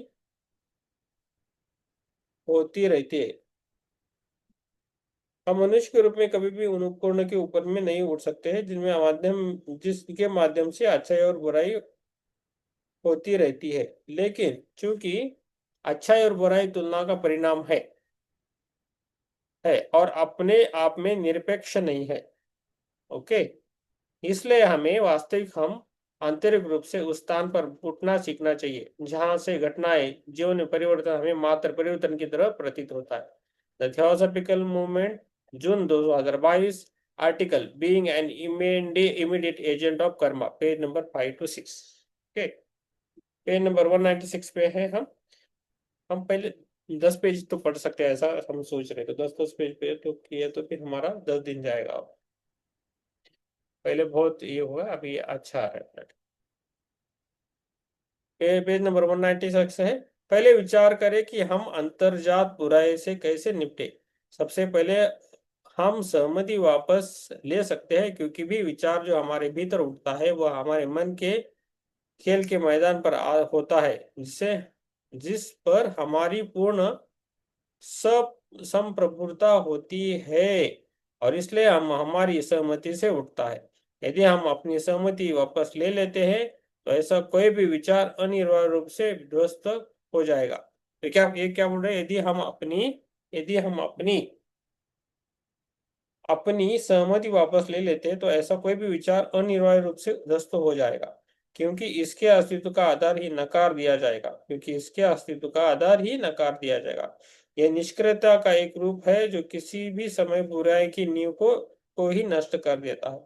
होती रहती है। हम मनुष्य के रूप में कभी भी उन उपकरणों के ऊपर में नहीं उठ सकते हैं जिसके माध्यम से अच्छाई और बुराई होती रहती है। लेकिन चूंकि अच्छाई और बुराई तुलना का परिणाम है और अपने आप में निरपेक्ष नहीं है। ओके, इसलिए हमें वास्तविक हम आंतरिक रूप से उस स्थान पर उठना सीखना चाहिए जहां से घटनाएं जीवन में परिवर्तन हमें मात्र परिवर्तन की तरह प्रतीत होता है। The theosophical movement, June 2022, article being an immediate agent of Karma, page number 5 to 6। Okay, page number 196 पे है। हम पहले 10 पेज तो पढ़ सकते हैं, ऐसा हम सोच रहे थे। 10 पेज पे तो किए तो फिर हमारा 10 दिन जाएगा। पहले बहुत ये हुआ, अभी ये अच्छा है। पेज नंबर 196 है। पहले विचार करें कि हम अंतर्जात बुराई से कैसे निपटे। सबसे पहले हम सहमति वापस ले सकते हैं, क्योंकि भी विचार जो हमारे भीतर उठता है वह हमारे मन के खेल के मैदान पर होता है, जिस पर हमारी पूर्ण संप्रभुता होती है, और इसलिए हम हमारी सहमति से उठता है। यदि हम अपनी सहमति वापस ले लेते हैं तो ऐसा कोई भी विचार अनिवार्य रूप से ध्वस्त हो जाएगा। तो क्या बोल रहे हैं, यदि हम अपनी सहमति वापस ले लेते हैं तो ऐसा कोई भी विचार अनिवार्य रूप से ध्वस्त हो जाएगा, क्योंकि इसके अस्तित्व का आधार ही नकार दिया जाएगा। यह निष्क्रियता का एक रूप है जो किसी भी समय बुराई की नींव को ही नष्ट कर देता है।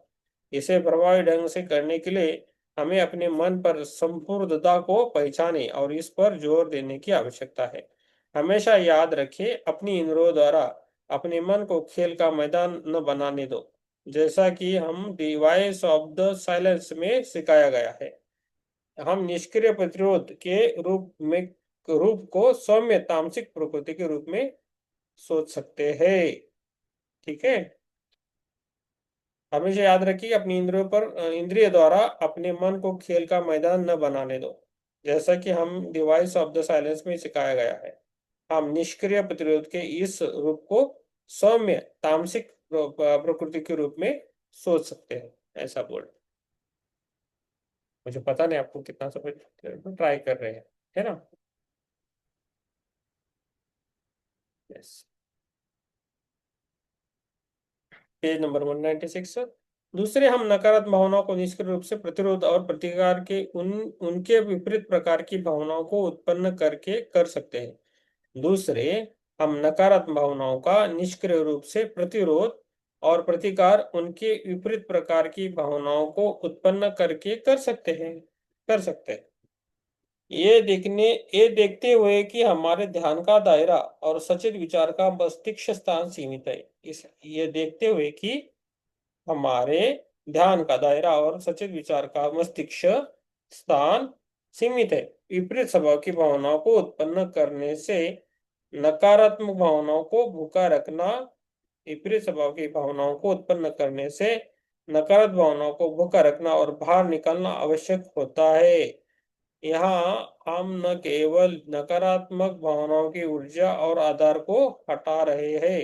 इसे प्रभावी ढंग से करने के लिए हमें अपने मन पर संपूर्णता को पहचाने और इस पर जोर देने की आवश्यकता है। हमेशा याद रखें, अपनी इंद्रियों द्वारा अपने मन को खेल का मैदान न बनाने दो, जैसा कि हम डिवाइस ऑफ द साइलेंस में सिखाया गया है। हम निष्क्रिय प्रतिरोध के रूप को सौम्य तामसिक प्रकृति के रूप में सोच सकते हैं। ठीक है, हमेशा याद रखिए, अपनी इंद्रिय द्वारा अपने मन को खेल का मैदान न बनाने दो, जैसा कि हम डिवाइस ऑफ द साइलेंस में सिखाया गया है। हम निष्क्रिय प्रतिरोध के इस रूप को सौम्य तामसिक प्रकृति के रूप में सोच सकते हैं, ऐसा बोल। मुझे पता नहीं आपको कितना समझ ट्राई कर रहे हैं, है ना। Yes, page number 196। दूसरे, हम नकारात्मक भावनाओं को निष्क्रिय रूप से प्रतिरोध और प्रतिकार के उनके विपरीत प्रकार की भावनाओं को उत्पन्न करके कर सकते हैं। दूसरे, हम नकारात्मक भावनाओं का निष्क्रिय रूप से प्रतिरोध और प्रतिकार उनके विपरीत प्रकार की भावनाओं को उत्पन्न करके कर सकते हैं। ये देखते हुए कि हमारे ध्यान का दायरा और सचेत विचार का मस्तिष्क स्थान सीमित है। ये देखते हुए कि हमारे ध्यान का दायरा और सचेत विचार का मस्तिष्क स्थान सीमित है। विपरीत स्वभाव की भावनाओं को उत्पन्न करने से नकारात्मक भावनाओं को भूखा रखना विपरीत स्वभाव की भावनाओं को उत्पन्न करने से नकारात्मक भावनाओं को भूखा रखना और बाहर निकालना आवश्यक होता है। यहाँ हम न केवल नकारात्मक भावनाओं की ऊर्जा और आधार को हटा रहे हैं,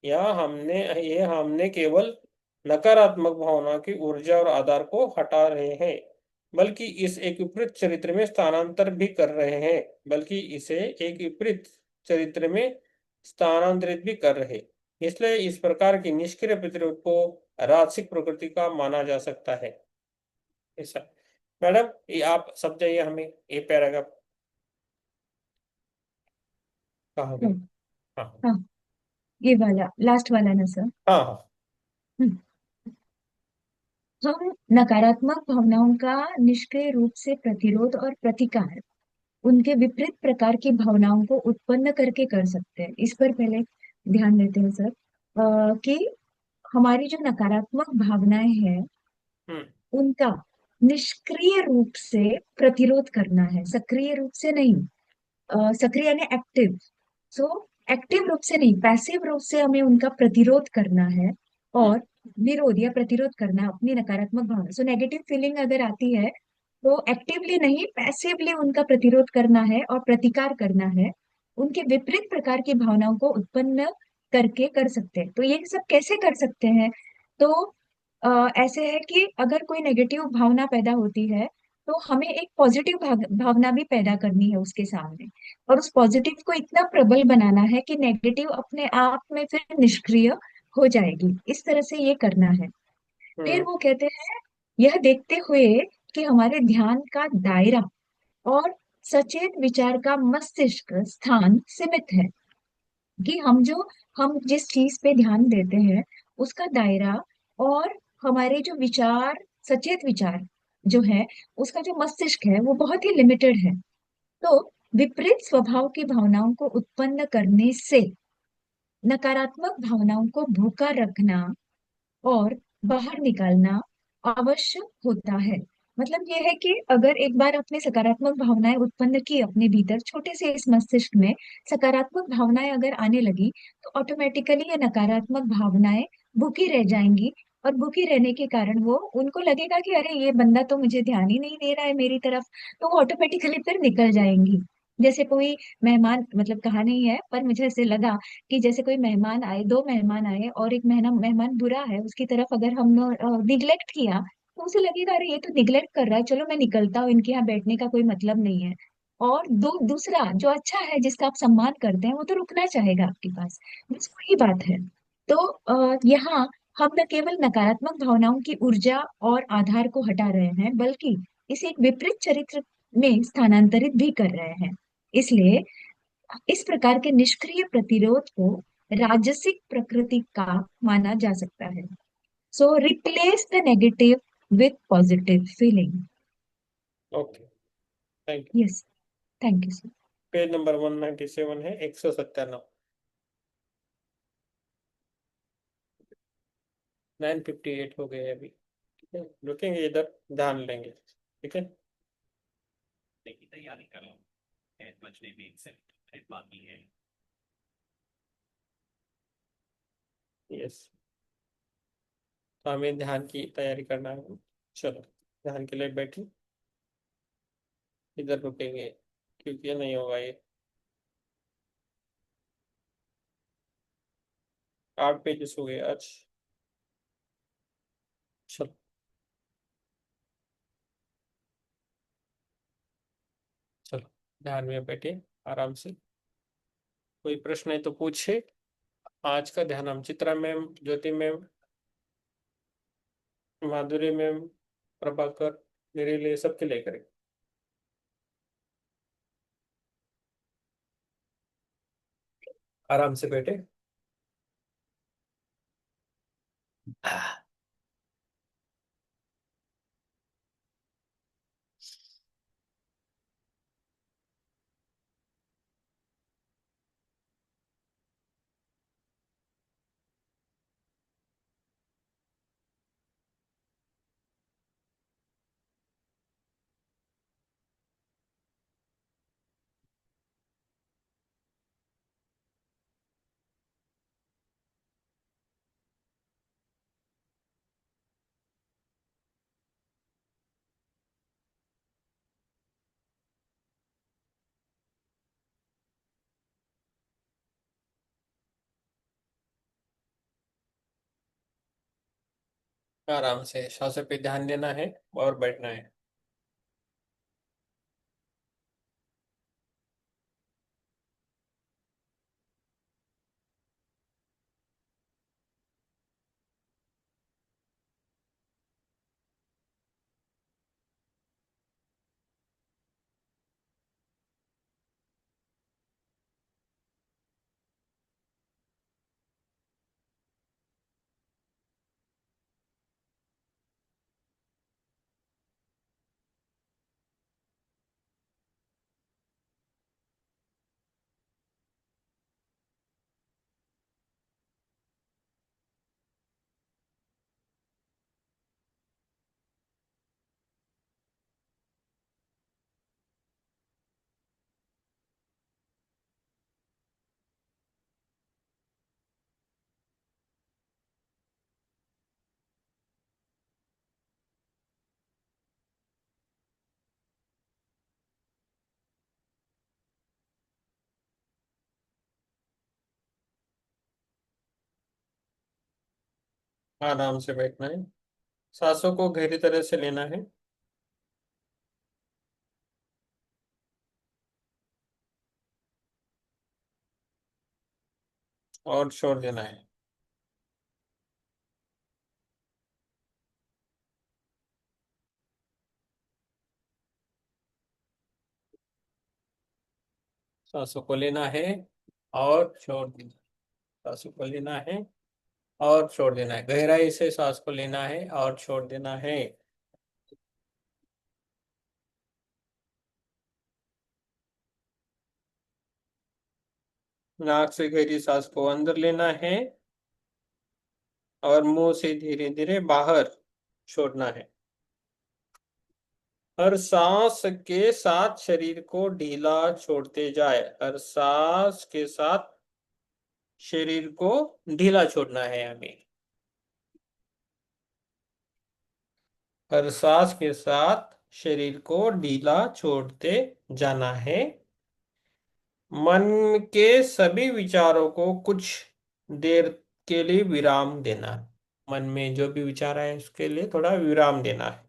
हमने केवल नकारात्मक भावना की ऊर्जा और आधार को हटा रहे हैं, बल्कि इसे एक विपरीत चरित्र में स्थानांतरित भी कर रहे। इसलिए इस प्रकार की निष्क्रिय प्रतिरोध को राजसिक प्रकृति का माना जा सकता है। ऐसा मैडम ये आप समझाइए हमें, ये पैराग्राफ कहाँ गए? हाँ हाँ हाँ, ये वाला लास्ट वाला ना सर। हाँ हाँ। हम्म, हम नकारात्मक भावनाओं का निष्क्रिय रूप से प्रतिरोध और प्रतिकार उनके विपरीत प्रकार की भावनाओं को उत्पन्न करके कर सकते हैं। इस पर पहले ध्यान देते हैं सर, कि हमारी जो नकारात्मक भावनाएं हैं हम्म उनका निष्क्रिय रूप से प्रतिरोध करना है, सक्रिय रूप से नहीं। सक्रिय यानी एक्टिव। सो एक्टिव रूप से नहीं, पैसिव रूप से हमें उनका प्रतिरोध करना है। हम्म और विरोध या प्रतिरोध करना अपनी नकारात्मक भावना। सो नेगेटिव फीलिंग अगर आती है तो एक्टिवली नहीं, पैसिवली उनका प्रतिरोध करना है और प्रतिकार करना है। उनके विपरीत प्रकार की भावनाओं को उत्पन्न करके कर सकते हैं। तो ये सब कैसे कर सकते हैं? तो ऐसे है कि अगर कोई नेगेटिव भावना पैदा होती है तो हमें एक पॉजिटिव भावना भी पैदा करनी है उसके सामने। और उस पॉजिटिव को इतना प्रबल बनाना है कि नेगेटिव अपने आप में फिर निष्क्रिय हो जाएगी। इस तरह से ये करना है। फिर हम्म वो कहते हैं, यह देखते हुए कि हमारे ध्यान का दायरा और सचेत विचार का मस्तिष्क स्थान सीमित है, कि हम जिस चीज पे ध्यान देते हैं उसका दायरा और हमारे जो विचार, सचेत विचार जो है, उसका जो मस्तिष्क है वो बहुत ही लिमिटेड है। तो विपरीत स्वभाव की भावनाओं को उत्पन्न करने से नकारात्मक भावनाओं को भूखा रखना और बाहर निकालना आवश्यक होता है। मतलब ये है कि अगर एक बार आपने सकारात्मक भावनाएं उत्पन्न की अपने भीतर, छोटे से इस मस्तिष्क में सकारात्मक भावनाएं अगर आने लगी तो ऑटोमेटिकली ये नकारात्मक भावनाएं भूखी रह जाएंगी। और भूखी रहने के कारण वो उनको लगेगा कि अरे ये बंदा तो मुझे ध्यान ही नहीं दे रहा है मेरी तरफ, तो वो ऑटोमेटिकली फिर निकल जाएंगी। जैसे कोई मेहमान, मतलब कहा नहीं है पर मुझे ऐसे लगा कि जैसे कोई मेहमान आए, दो मेहमान आए और एक मेहमान बुरा है, उसकी तरफ अगर हम निग्लेक्ट किया तो उसे लगेगा अरे ये तो निग्लेक्ट कर रहा है, चलो मैं निकलता हूँ, इनके यहाँ बैठने का कोई मतलब नहीं है। और दूसरा जो अच्छा है जिसका आप सम्मान करते हैं वो तो रुकना चाहेगा आपके पास। बस वही बात है। तो यहाँ हम न केवल नकारात्मक भावनाओं की ऊर्जा और आधार को हटा रहे हैं, बल्कि इसे एक विपरीत चरित्र में स्थानांतरित भी कर रहे हैं। इसलिए इस प्रकार के निष्क्रिय प्रतिरोध को राजसिक प्रकृति का माना जा सकता है। सो replace the negative with positive feeling. Okay, thank you. Yes, thank you sir. Page number 197 है, 197। 958 हो गए अभी। ठीक है, रुकेंगे इधर, ध्यान लेंगे। ठीक है। की तैयारी करो, बचने में 1 सेकंड बाकी है। यस, तो हमें ध्यान की तैयारी करना है। चलो, ध्यान के लिए बैठिए। इधर रुकेंगे क्योंकि ये नहीं होगा ये। 8 पेजेस हो गए आज। चलो, चलो, ध्यान में बैठिए आराम से। कोई प्रश्न है तो पूछे। आज का ध्यान हम चित्रा मैम, ज्योति मैम, माधुरी मैम, प्रभाकर, मेरे लिए, सबके लिए करें। आराम से बैठे। आराम से सांसों पे ध्यान देना है और बैठना है। आराम से बैठना है। सांसों को गहरी तरह से लेना है और छोड़ देना है। सांसों को लेना है और छोड़ देना। सांसों को लेना है और छोड़ देना है। गहराई से सांस को लेना है और छोड़ देना है। नाक से गहरी सांस को अंदर लेना है और मुंह से धीरे धीरे बाहर छोड़ना है। हर सांस के साथ शरीर को ढीला छोड़ते जाए। हर सांस के साथ शरीर को ढीला छोड़ना है हमें। हर सांस के साथ शरीर को ढीला छोड़ते जाना है। मन के सभी विचारों को कुछ देर के लिए विराम देना। मन में जो भी विचार आए उसके लिए थोड़ा विराम देना है।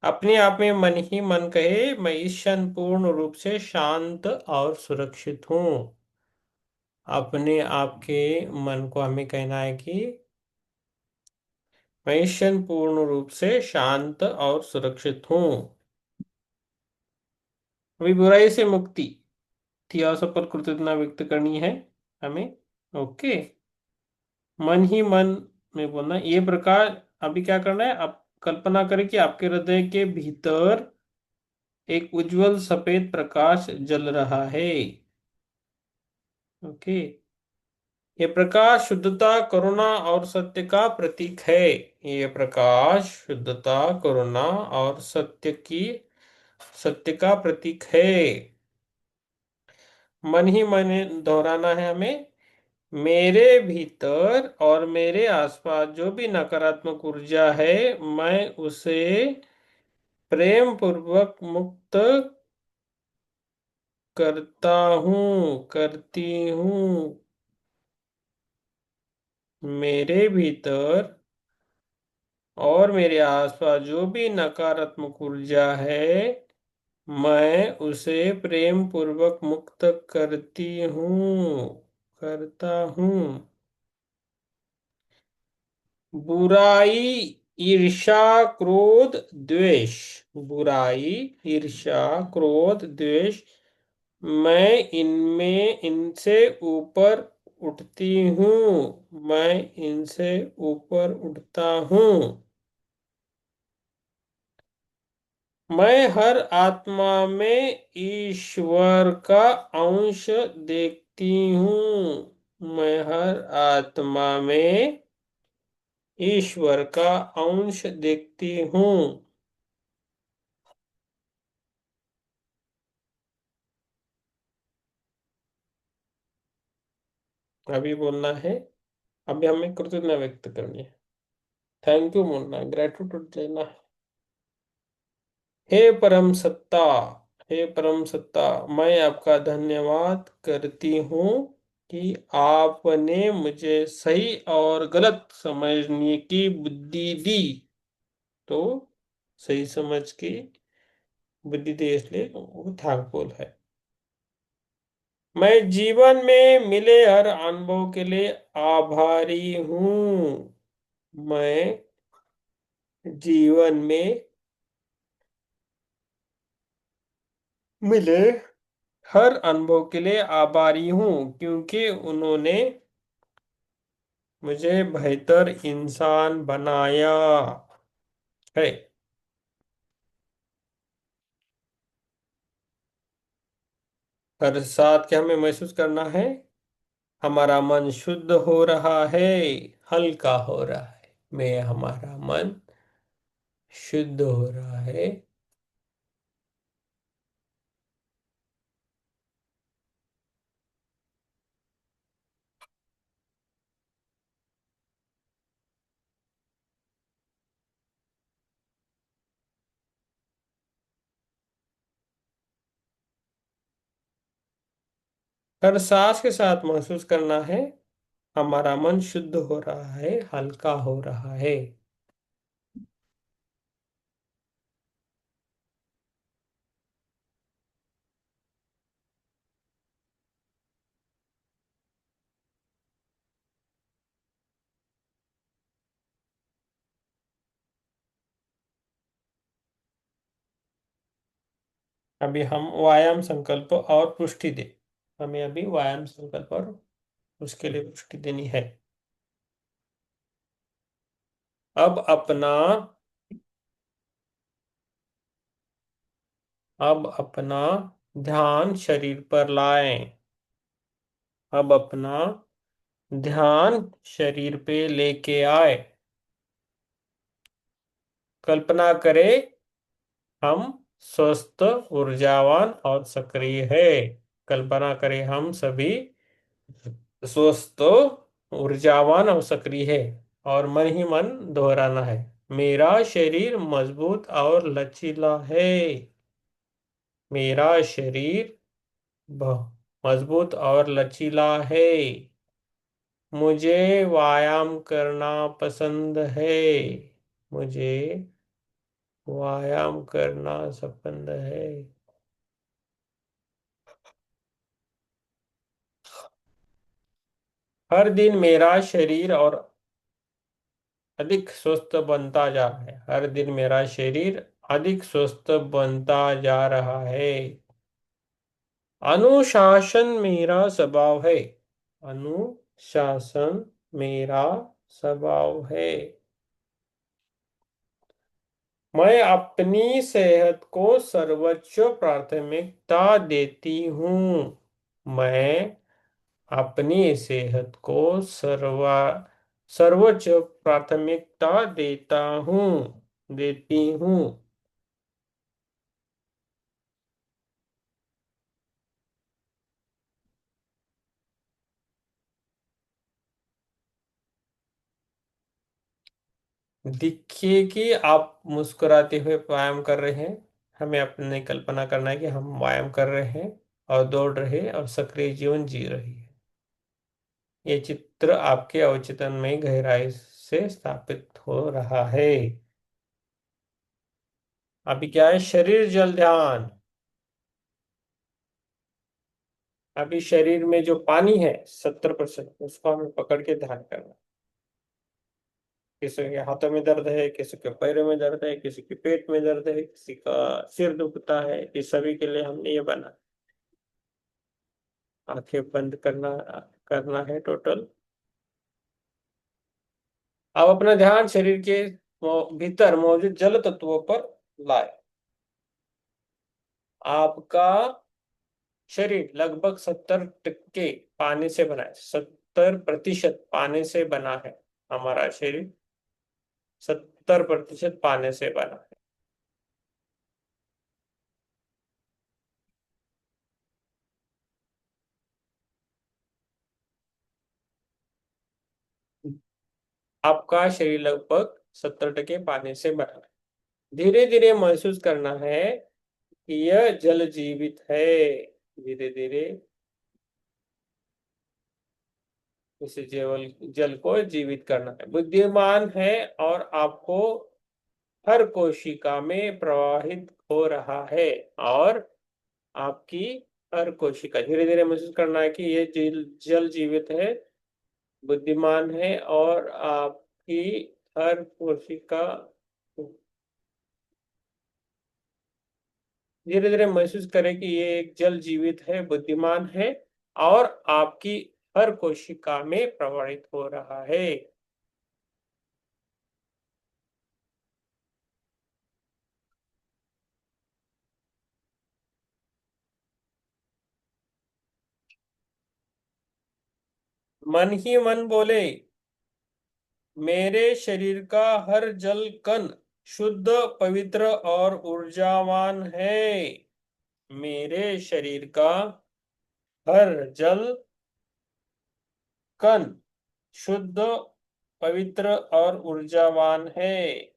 अपने आप में मन ही मन कहे, मैं इस क्षण पूर्ण रूप से शांत और सुरक्षित हूँ। अपने आप के मन को हमें कहना है कि मैं इस क्षण पूर्ण रूप से शांत और सुरक्षित हूँ। अभी बुराई से मुक्ति इतिहासों पर कृतज्ञता व्यक्त करनी है हमें। ओके। मन ही मन में बोलना ये प्रकार। अभी क्या करना है, आप कल्पना करें कि आपके हृदय के भीतर एक उज्जवल सफेद प्रकाश जल रहा है। ओके। ये प्रकाश शुद्धता, करुणा और सत्य का प्रतीक है। ये प्रकाश शुद्धता, करुणा और सत्य का प्रतीक है। मन ही मन दोहराना है हमें। मेरे भीतर और मेरे आसपास जो भी नकारात्मक ऊर्जा है, मैं उसे प्रेम पूर्वक मुक्त करता हूँ, करती हूँ। मेरे भीतर और मेरे आसपास जो भी नकारात्मक ऊर्जा है, मैं उसे प्रेम पूर्वक मुक्त करती हूँ, करता हूँ। बुराई, ईर्ष्या, क्रोध, द्वेष। बुराई, ईर्ष्या, क्रोध, द्वेष, मैं इनमें इनसे ऊपर उठती हूँ, मैं इनसे ऊपर उठता हूँ। मैं हर आत्मा में ईश्वर का अंश देखती हूँ। मैं हर आत्मा में ईश्वर का अंश देखती हूँ। अभी बोलना है। अभी हमें कृतज्ञता व्यक्त करनी है। थैंक यू बोलना, ग्रेटिट्यूड लेना है। हे परम सत्ता, हे परम सत्ता, मैं आपका धन्यवाद करती हूँ कि आपने मुझे सही और गलत समझने की बुद्धि दी। तो सही समझ की बुद्धि दे, इसलिए वो थैंकफुल है। मैं जीवन में मिले हर अनुभव के लिए आभारी हूँ। मैं जीवन में मिले हर अनुभव के लिए आभारी हूँ, क्योंकि उन्होंने मुझे बेहतर इंसान बनाया है। हर साथ क्या हमें महसूस करना है, हमारा मन शुद्ध हो रहा है, हल्का हो रहा है। मैं हमारा मन शुद्ध हो रहा है। हर सांस के साथ महसूस करना है, हमारा मन शुद्ध हो रहा है, हल्का हो रहा है। अभी हम व्यायाम संकल्प और पुष्टि दे। हमें अभी व्यायाम संकल्प और उसके लिए पुष्टि देनी है। अब अपना ध्यान शरीर पर लाएं। अब अपना ध्यान शरीर पे लेके आए। कल्पना करें हम स्वस्थ, ऊर्जावान और सक्रिय है। कल्पना करें हम सभी स्वस्थ, ऊर्जावान और सक्रिय है। और मन ही मन दोहराना है, मेरा शरीर मजबूत और लचीला है। मेरा शरीर मजबूत और लचीला है। मुझे व्यायाम करना पसंद है। मुझे व्यायाम करना पसंद है। हर दिन मेरा शरीर और अधिक स्वस्थ बनता जा रहा है। हर दिन मेरा शरीर अधिक स्वस्थ बनता जा रहा है। अनुशासन मेरा स्वभाव है। अनुशासन मेरा स्वभाव है। मैं अपनी सेहत को सर्वोच्च प्राथमिकता देती हूँ। मैं अपनी सेहत को सर्वोच्च प्राथमिकता देती हूँ। देखिए कि आप मुस्कुराते हुए व्यायाम कर रहे हैं। हमें अपनी कल्पना करना है कि हम व्यायाम कर रहे हैं और दौड़ रहे हैं और सक्रिय जीवन जी रही है। ये चित्र आपके अवचेतन में गहराई से स्थापित हो रहा है। अभी क्या है? शरीर जल ध्यान। अभी शरीर में जो पानी है 70%, उसको हमें पकड़ के ध्यान करना। किसी के हाथों में दर्द है, किसी के पैरों में दर्द है, किसी के पेट में दर्द है, किसी का सिर दुखता है। इस सभी के लिए हमने ये बना, आंखें बंद करना है टोटल। अब अपना ध्यान शरीर के भीतर मौजूद जल तत्वों पर लाए। आपका शरीर लगभग 70% पानी से बना है। 70% पानी से बना है। हमारा शरीर 70% पानी से बना है। आपका शरीर लगभग 70% पानी से बना है। धीरे धीरे महसूस करना है कि यह जल जीवित है। धीरे धीरे इस जल को जीवित करना है, बुद्धिमान है और आपको हर कोशिका में प्रवाहित हो रहा है। और आपकी हर कोशिका, धीरे धीरे महसूस करना है कि ये जल जीवित है, बुद्धिमान है और आपकी हर कोशिका। धीरे धीरे महसूस करें कि ये एक जल जीवित है, बुद्धिमान है और आपकी हर कोशिका में प्रवाहित हो रहा है। मन ही मन बोले, मेरे शरीर का हर जल कण शुद्ध, पवित्र और ऊर्जावान है। मेरे शरीर का हर जल कण शुद्ध, पवित्र और ऊर्जावान है।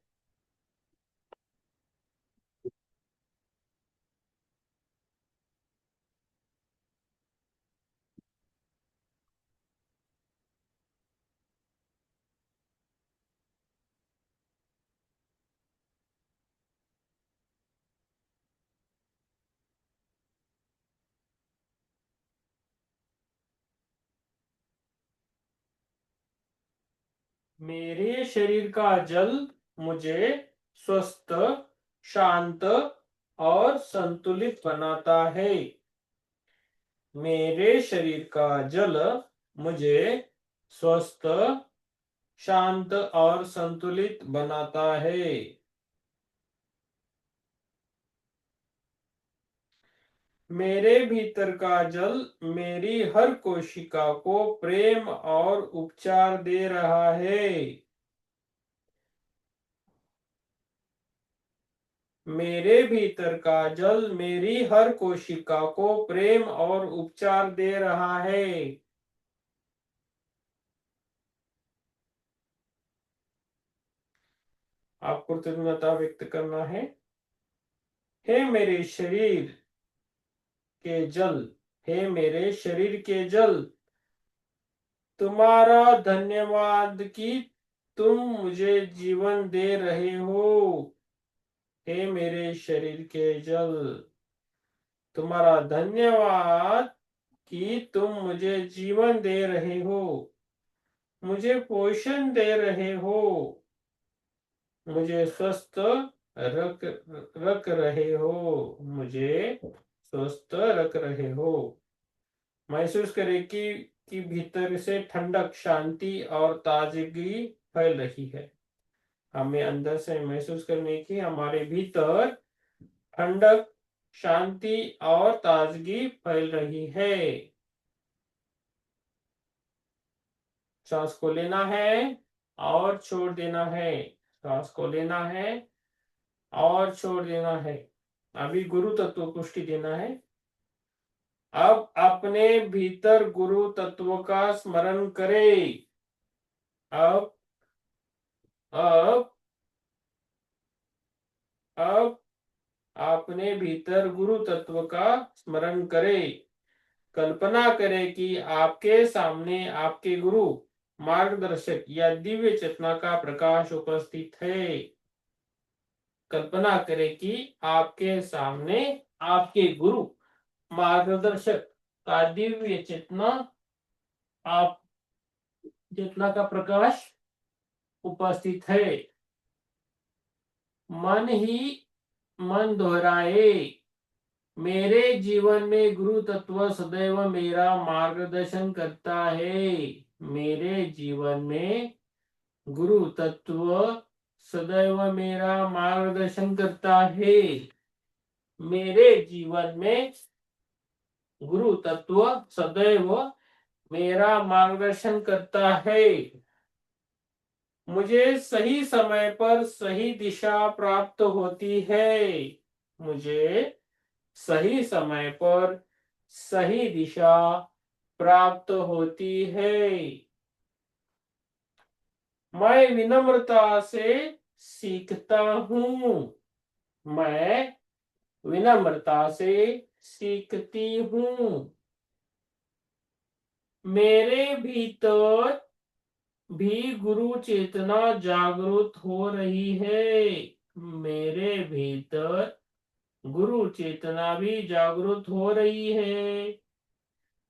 मेरे शरीर का जल मुझे स्वस्थ, शांत और संतुलित बनाता है। मेरे शरीर का जल मुझे स्वस्थ, शांत और संतुलित बनाता है। मेरे भीतर का जल मेरी हर कोशिका को प्रेम और उपचार दे रहा है। मेरे भीतर का जल मेरी हर कोशिका को प्रेम और उपचार दे रहा है। आपको कृतज्ञता व्यक्त करना है। हे मेरे शरीर के जल, हे मेरे शरीर के जल, तुम्हारा धन्यवाद कि तुम मुझे जीवन दे रहे हो। हे मेरे शरीर के जल, तुम्हारा धन्यवाद कि तुम मुझे जीवन दे रहे हो, मुझे पोषण दे रहे हो, मुझे स्वस्थ रख रख रहे हो, मुझे स्वस्थ रख रहे हो। महसूस करें कि भीतर से ठंडक, शांति और ताजगी फैल रही है। हमें अंदर से महसूस करने की हमारे भीतर ठंडक, शांति और ताजगी फैल रही है। सांस को लेना है और छोड़ देना है। सांस को लेना है और छोड़ देना है। अभी गुरु तत्व पुष्टि देना है। अब अपने भीतर गुरु तत्व का स्मरण करें। अब अब अब अपने भीतर गुरु तत्व का स्मरण करें। कल्पना करें कि आपके सामने आपके गुरु, मार्गदर्शक या दिव्य चेतना का प्रकाश उपस्थित है। कल्पना करें कि आपके सामने आपके गुरु, मार्गदर्शक का दिव्य चेतना, आप चेतना का प्रकाश उपस्थित है। मन ही मन दोहराए, मेरे जीवन में गुरु तत्व सदैव मेरा मार्गदर्शन करता है। मेरे जीवन में गुरु तत्व सदैव मेरा मार्गदर्शन करता है। मेरे जीवन में गुरु तत्व सदैव मेरा मार्गदर्शन करता है। मुझे सही समय पर सही दिशा प्राप्त होती है। मुझे सही समय पर सही दिशा प्राप्त होती है। मैं विनम्रता से सीखता हूँ। मैं विनम्रता से सीखती हूँ। मेरे भीतर भी गुरु चेतना जागृत हो रही है। मेरे भीतर गुरु चेतना भी जागृत हो रही है।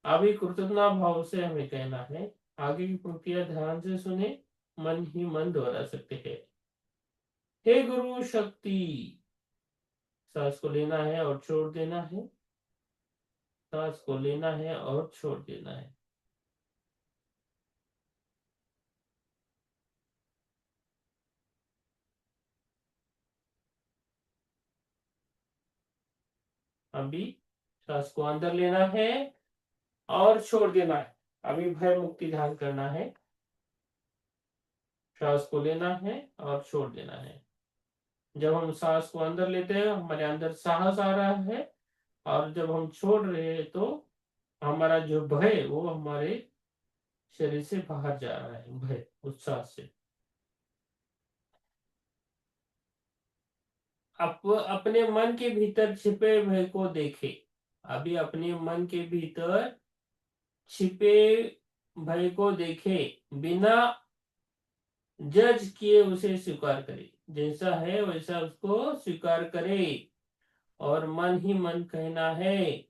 अभी कृतज्ञता भाव से हमें कहना है। आगे की पंक्तियां ध्यान से सुने, मन ही मन दोहरा सकते हैं। हे गुरु शक्ति, सांस को लेना है और छोड़ देना है। सांस को लेना है और छोड़ देना है। अभी सांस को अंदर लेना है और छोड़ देना है। अभी भय मुक्ति ध्यान करना है। सांस को लेना है और छोड़ देना है। जब हम सांस को अंदर लेते हैं हमारे अंदर साहस आ रहा है, और जब हम छोड़ रहे हैं तो हमारा जो भय वो हमारे शरीर से बाहर जा रहा है। भय, उत्साह से अपने मन के भीतर छिपे भय को देखे। अभी अपने मन के भीतर छिपे भय को देखे, बिना जज किए उसे स्वीकार करे। जैसा है वैसा उसको स्वीकार करे और मन ही मन कहना है,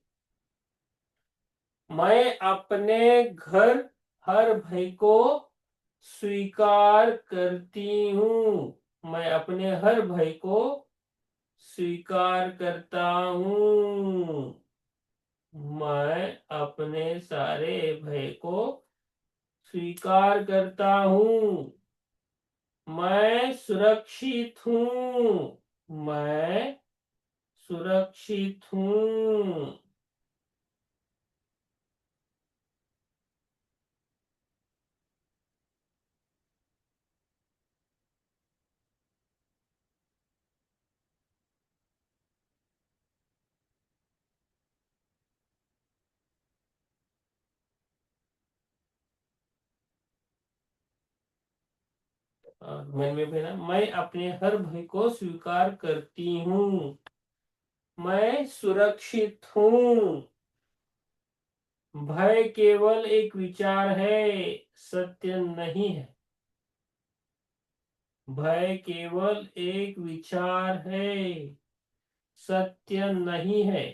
मैं अपने घर हर भय को स्वीकार करती हूँ। मैं अपने हर भय को स्वीकार करता हूँ। मैं अपने सारे भय को स्वीकार करता हूँ। मैं सुरक्षित हूँ। मैं सुरक्षित हूँ। और में भी ना, मैं अपने हर भय को स्वीकार करती हूँ। मैं सुरक्षित हूँ। भय केवल एक विचार है, सत्य नहीं है। भय केवल एक विचार है, सत्य नहीं है।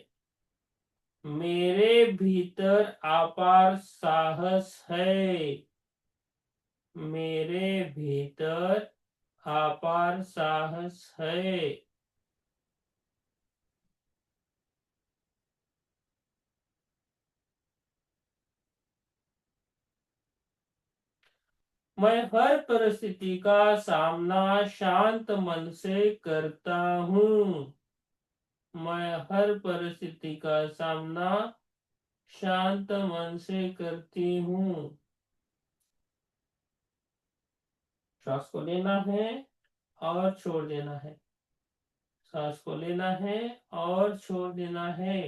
मेरे भीतर अपार साहस है। मेरे भीतर अपार साहस है। मैं हर परिस्थिति का सामना शांत मन से करता हूँ। मैं हर परिस्थिति का सामना शांत मन से करती हूँ। श्वास को लेना है और छोड़ देना है। सांस को लेना है और छोड़ देना है।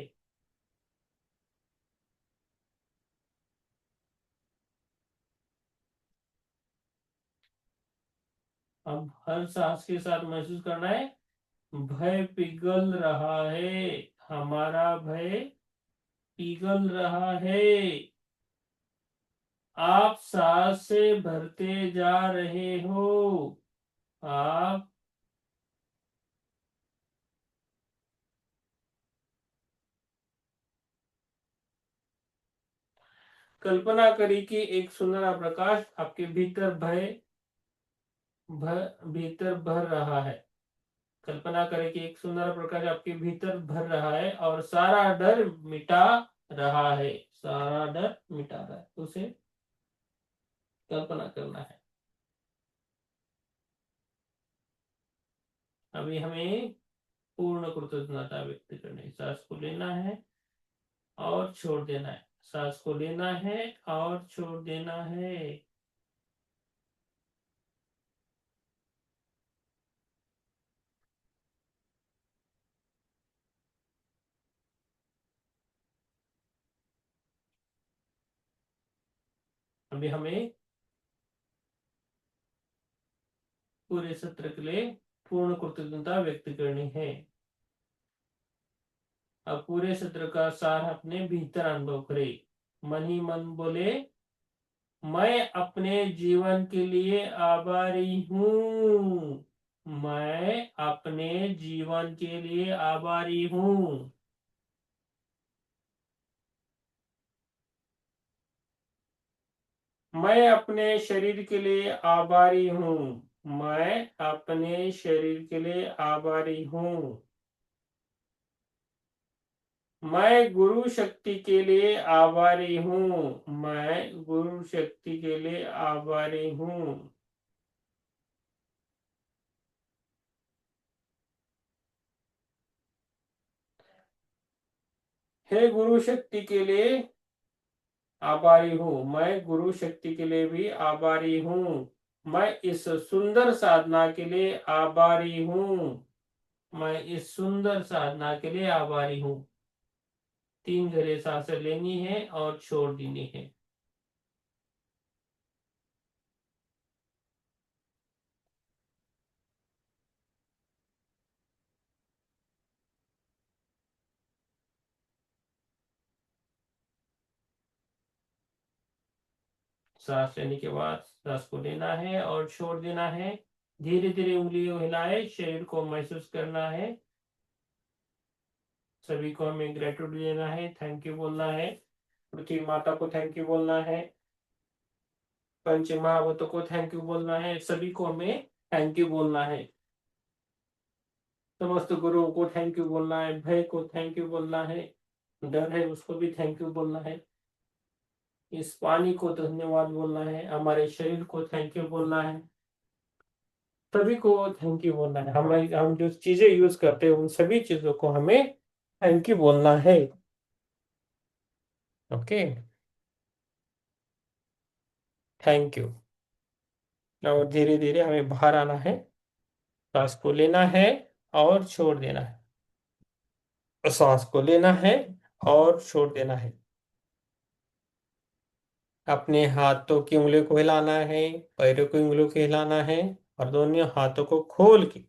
अब हर सांस के साथ महसूस करना है, भय पिघल रहा है। हमारा भय पिघल रहा है। आप सांस से भरते जा रहे हो। आप कल्पना करिए कि एक सुनहरा प्रकाश आपके भीतर भीतर भर रहा है। कल्पना करें कि एक सुनहरा प्रकाश आपके भीतर भर रहा है और सारा डर मिटा रहा है। सारा डर मिटा रहा है, उसे कल्पना करना है। अभी हमें पूर्ण कृतज्ञता व्यक्त करनी है। सांस को लेना है और छोड़ देना है। सांस को लेना है और छोड़ देना है। अभी हमें पूरे सत्र के लिए पूर्ण कृतज्ञता व्यक्त करनी है। अब पूरे सत्र का सार अपने भीतर अनुभव करें। मन ही मन बोले, मैं अपने जीवन के लिए आभारी हूँ। मैं अपने जीवन के लिए आभारी हूँ। मैं अपने शरीर के लिए आभारी हूँ। मैं अपने शरीर के लिए आभारी हूँ। मैं गुरु शक्ति के लिए आभारी हूँ। मैं गुरु शक्ति के लिए आभारी हूँ। हे गुरु शक्ति के लिए आभारी हूँ। मैं गुरु शक्ति के लिए भी आभारी हूँ। मैं इस सुंदर साधना के लिए आभारी हूँ। मैं इस सुंदर साधना के लिए आभारी हूँ। 3 गहरे सांसें लेनी है और छोड़ देनी है। सांस लेने के बाद सांस को लेना है और छोड़ देना है। धीरे धीरे उंगलियों हिलाए, शरीर को महसूस करना है। सभी को हमें ग्रेटिट्यूड देना है, थैंक यू बोलना है। पृथ्वी माता को थैंक यू बोलना है। पंच महाभूतों को थैंक यू बोलना है, सभी को हमें थैंक यू बोलना है। समस्त गुरुओं को थैंक यू बोलना है, भय को थैंक यू बोलना है, डर है उसको भी थैंक यू बोलना है, इस पानी को धन्यवाद बोलना है, हमारे शरीर को थैंक यू बोलना है, सभी को थैंक यू बोलना है। हम जो चीजें यूज करते हैं उन सभी चीजों को हमें थैंक यू बोलना है। Okay, thank you. और धीरे धीरे हमें बाहर आना है, सांस को लेना है और छोड़ देना है, सांस को लेना है और छोड़ देना है। अपने हाथों की उंगलियों को हिलाना है, पैरों की उंगलियों को हिलाना है और दोनों हाथों को खोल के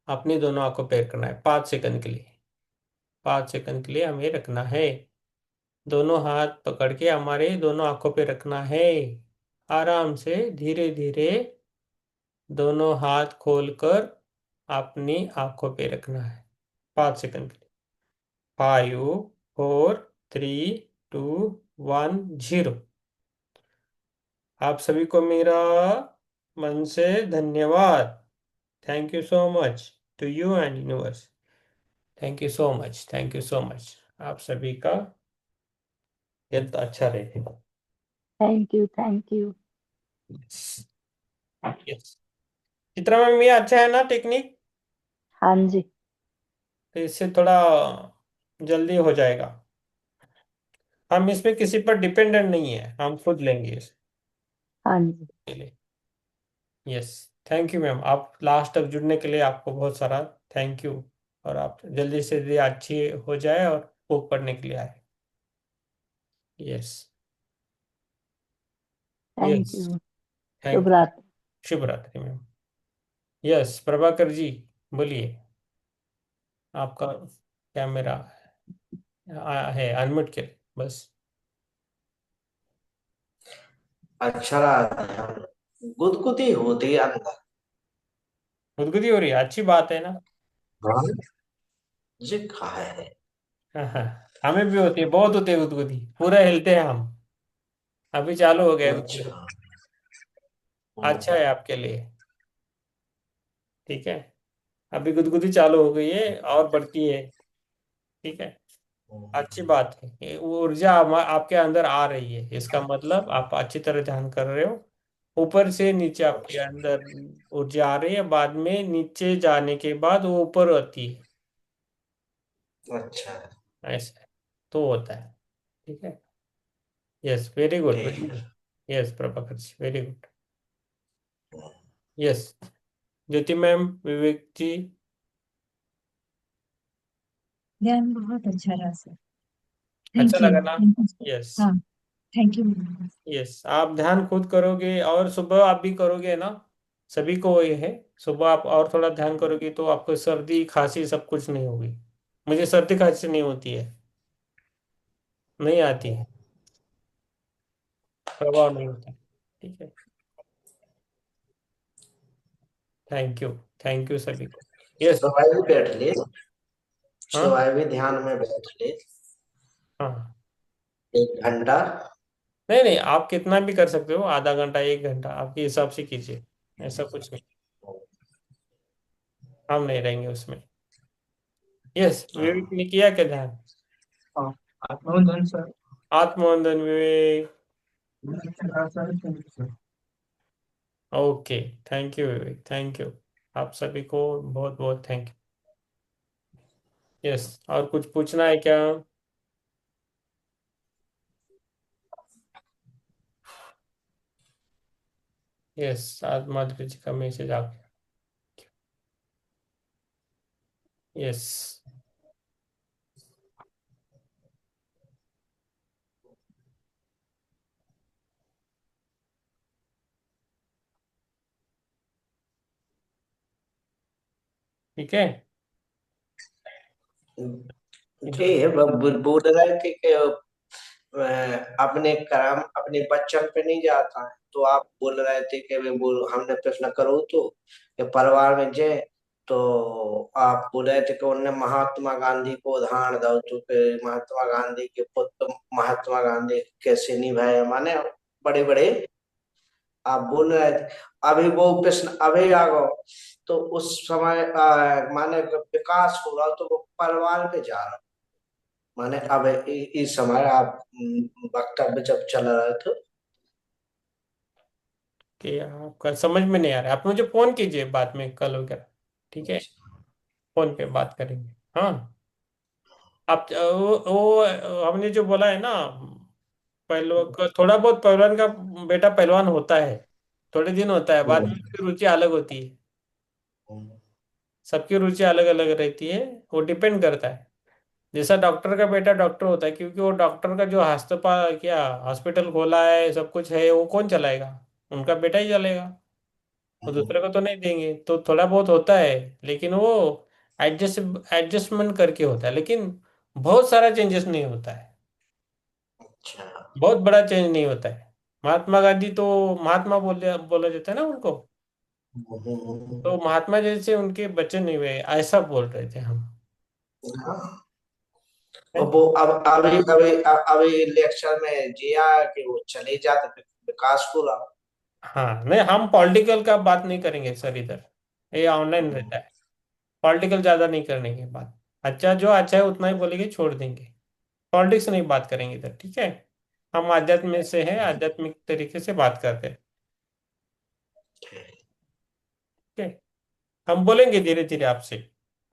अपनी दोनों आंखों पे रखना है 5 सेकंड के लिए। 5 सेकंड के लिए हमें रखना है। दोनों हाथ पकड़ के हमारे दोनों आंखों पे रखना है। आराम से धीरे धीरे दोनों हाथ खोलकर अपनी आंखों पे रखना है 5 सेकंड के लिए। 5, 4, 3, 2, 1, 0। आप सभी को मेरा मन से धन्यवाद। Thank you so much to you and universe. Thank you so much, thank you so much. आप सभी का हेल्थ अच्छा रहेगा। Thank you, thank you. Yes, Chitra ma'am ये अच्छा है ना टेक्निक? हाँ जी। तो इससे थोड़ा जल्दी हो जाएगा। हम इसमें किसी पर डिपेंडेंट नहीं है, हम खुद लेंगे इसके हाँ जी। लिए। Yes, thank you ma'am. आप लास्ट तक जुड़ने के लिए आपको बहुत सारा थैंक यू। और आप जल्दी से जल्दी अच्छी हो जाए और बुक पढ़ने के लिए आए। Yes thank yes, you. Thank Shubh you. रात्रि। शुभ रात्रि मैम। यस, प्रभाकर जी बोलिए। आपका कैमरा है अनम्यूट के लिए बस। अच्छा रहा ध्यान, गुदगुदी होती है अंदर। गुदगुदी हो रही है, अच्छी बात है ना। हाँ, जी कहा है। हाँ हाँ, हमें भी होती है, बहुत होती है गुदगुदी, पूरा हिलते हैं हम। अभी चालू हो गया गुदगुदी। अच्छा। अच्छा है आपके लिए। ठीक है, अभी गुदगुदी चालू हो गई है और बढ़ती है। ठीक है, अच्छी बात है। ये ऊर्जा आपके अंदर आ रही है, इसका मतलब आप अच्छी तरह ध्यान कर रहे हो। ऊपर से नीचे आपके अंदर ऊर्जा आ रही है, बाद में नीचे जाने के बाद वो ऊपर आती है। अच्छा। ऐसा है, तो होता है। ठीक है। यस, वेरी गुड, ठीक वेरी है। Good. Yes Prabhakar ji, very good. Yes, ज्योति मैम, विवेक जी। ध्यान बहुत अच्छा रहा सर। अच्छा थैंक यू, लगा ना? Thank you sir. यस हाँ, थैंक यू। यस, आप ध्यान खुद करोगे और सुबह आप भी करोगे ना। सभी को ये है, सुबह आप और थोड़ा ध्यान करोगे तो आपको सर्दी खांसी सब कुछ नहीं होगी। मुझे सर्दी खांसी नहीं होती है, नहीं आती है, प्रभाव नहीं होता। ठीक है, थैंक यू, थैंक यू सभी को। यस। सुबह भी बैठ ले, हाँ सुबह भी ध्यान में बैठ ले हाँ, 1 घंटा। नहीं नहीं, आप कितना भी कर सकते हो, आधा घंटा 1 घंटा आपके हिसाब से कीजिए। ऐसा कुछ नहीं, हम नहीं रहेंगे उसमें। यस, विवेक हाँ। ने किया क्या ध्यान? हाँ, आत्मवंदन सर। आत्मवंदन Vivek. Sir. Okay, thank you Vivek, thank you. आप सभी को बहुत बहुत थैंक यू। यस, और कुछ पूछना है क्या? यस, आज माधुरी जी का मैसेज आ गया। यस, ठीक है। जी बोल रहे थे कि अपने कर्म अपने बच्चन पे नहीं जाता है, तो आप बोल रहे थे कि वे बोल हमने प्रश्न करो तो कि परिवार में जे, तो आप बोल रहे थे कि उनने महात्मा गांधी को उदाहरण दो तो फिर महात्मा गांधी के पुत्र महात्मा गांधी कैसे निभाए, माने बड़े बड़े आप बोल रहे थे अभी वो प्रश्न अभी आ गो, तो उस समय माने विकास हो रहा तो वो परिवार पे जा रहा, माने अब इस समय आप वक्तव्य जब चल रहे थे। कि आपका समझ में नहीं आ रहा है। आप मुझे फोन कीजिए बाद में कल वगैरह, ठीक है? फोन पे बात करेंगे। हाँ, आप वो हमने जो बोला है ना, पहलवान थोड़ा बहुत पहलवान का बेटा पहलवान होता है, थोड़े दिन होता है, बाद में उसकी रुचि अलग होती है। सबकी रुचि अलग अलग रहती है, वो डिपेंड करता है। जैसा डॉक्टर का बेटा डॉक्टर होता है, क्योंकि वो डॉक्टर का जो हॉस्पिटल क्या हॉस्पिटल खोला है, सब कुछ है, वो कौन चलाएगा? उनका बेटा ही चलेगा, वो दूसरे को तो नहीं देंगे। तो थोड़ा बहुत होता है, लेकिन वो एडजस्टमेंट करके होता है, लेकिन बहुत सारा चेंजेस नहीं होता है, अच्छा। बहुत बड़ा चेंज नहीं होता है। महात्मा गांधी तो महात्मा बोला जाता है ना उनको, तो महात्मा जैसे उनके बच्चे नहीं हुए, ऐसा बोल रहे थे हम। हाँ। है? और वो अब अभी लेक्चर में जिया कि वो चले जाते विकास पूरा। हाँ, नहीं, हम पॉलिटिकल का बात नहीं करेंगे सर इधर, ये ऑनलाइन रहता है। पॉलिटिकल ज्यादा नहीं करने की बात, अच्छा जो अच्छा है उतना ही बोलेंगे, छोड़ देंगे। पॉलिटिक्स नहीं बात करेंगे इधर, ठीक है? हम आध्यात्म में से हैं, आध्यात्मिक तरीके से बात करते हैं, ठीक है? हम बोलेंगे धीरे धीरे आपसे,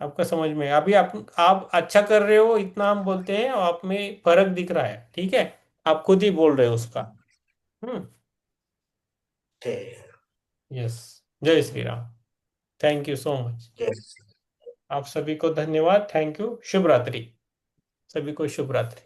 आपका समझ में अभी आप अच्छा कर रहे हो इतना हम बोलते हैं, और आप में फर्क दिख रहा है, ठीक है? आप खुद ही बोल रहे हो उसका। हम्म। ठीक यस। जय Shri Ram. Thank you so much. है। आप सभी को धन्यवाद, थैंक यू, शुभ रात्रि। सभी को शुभ रात्रि।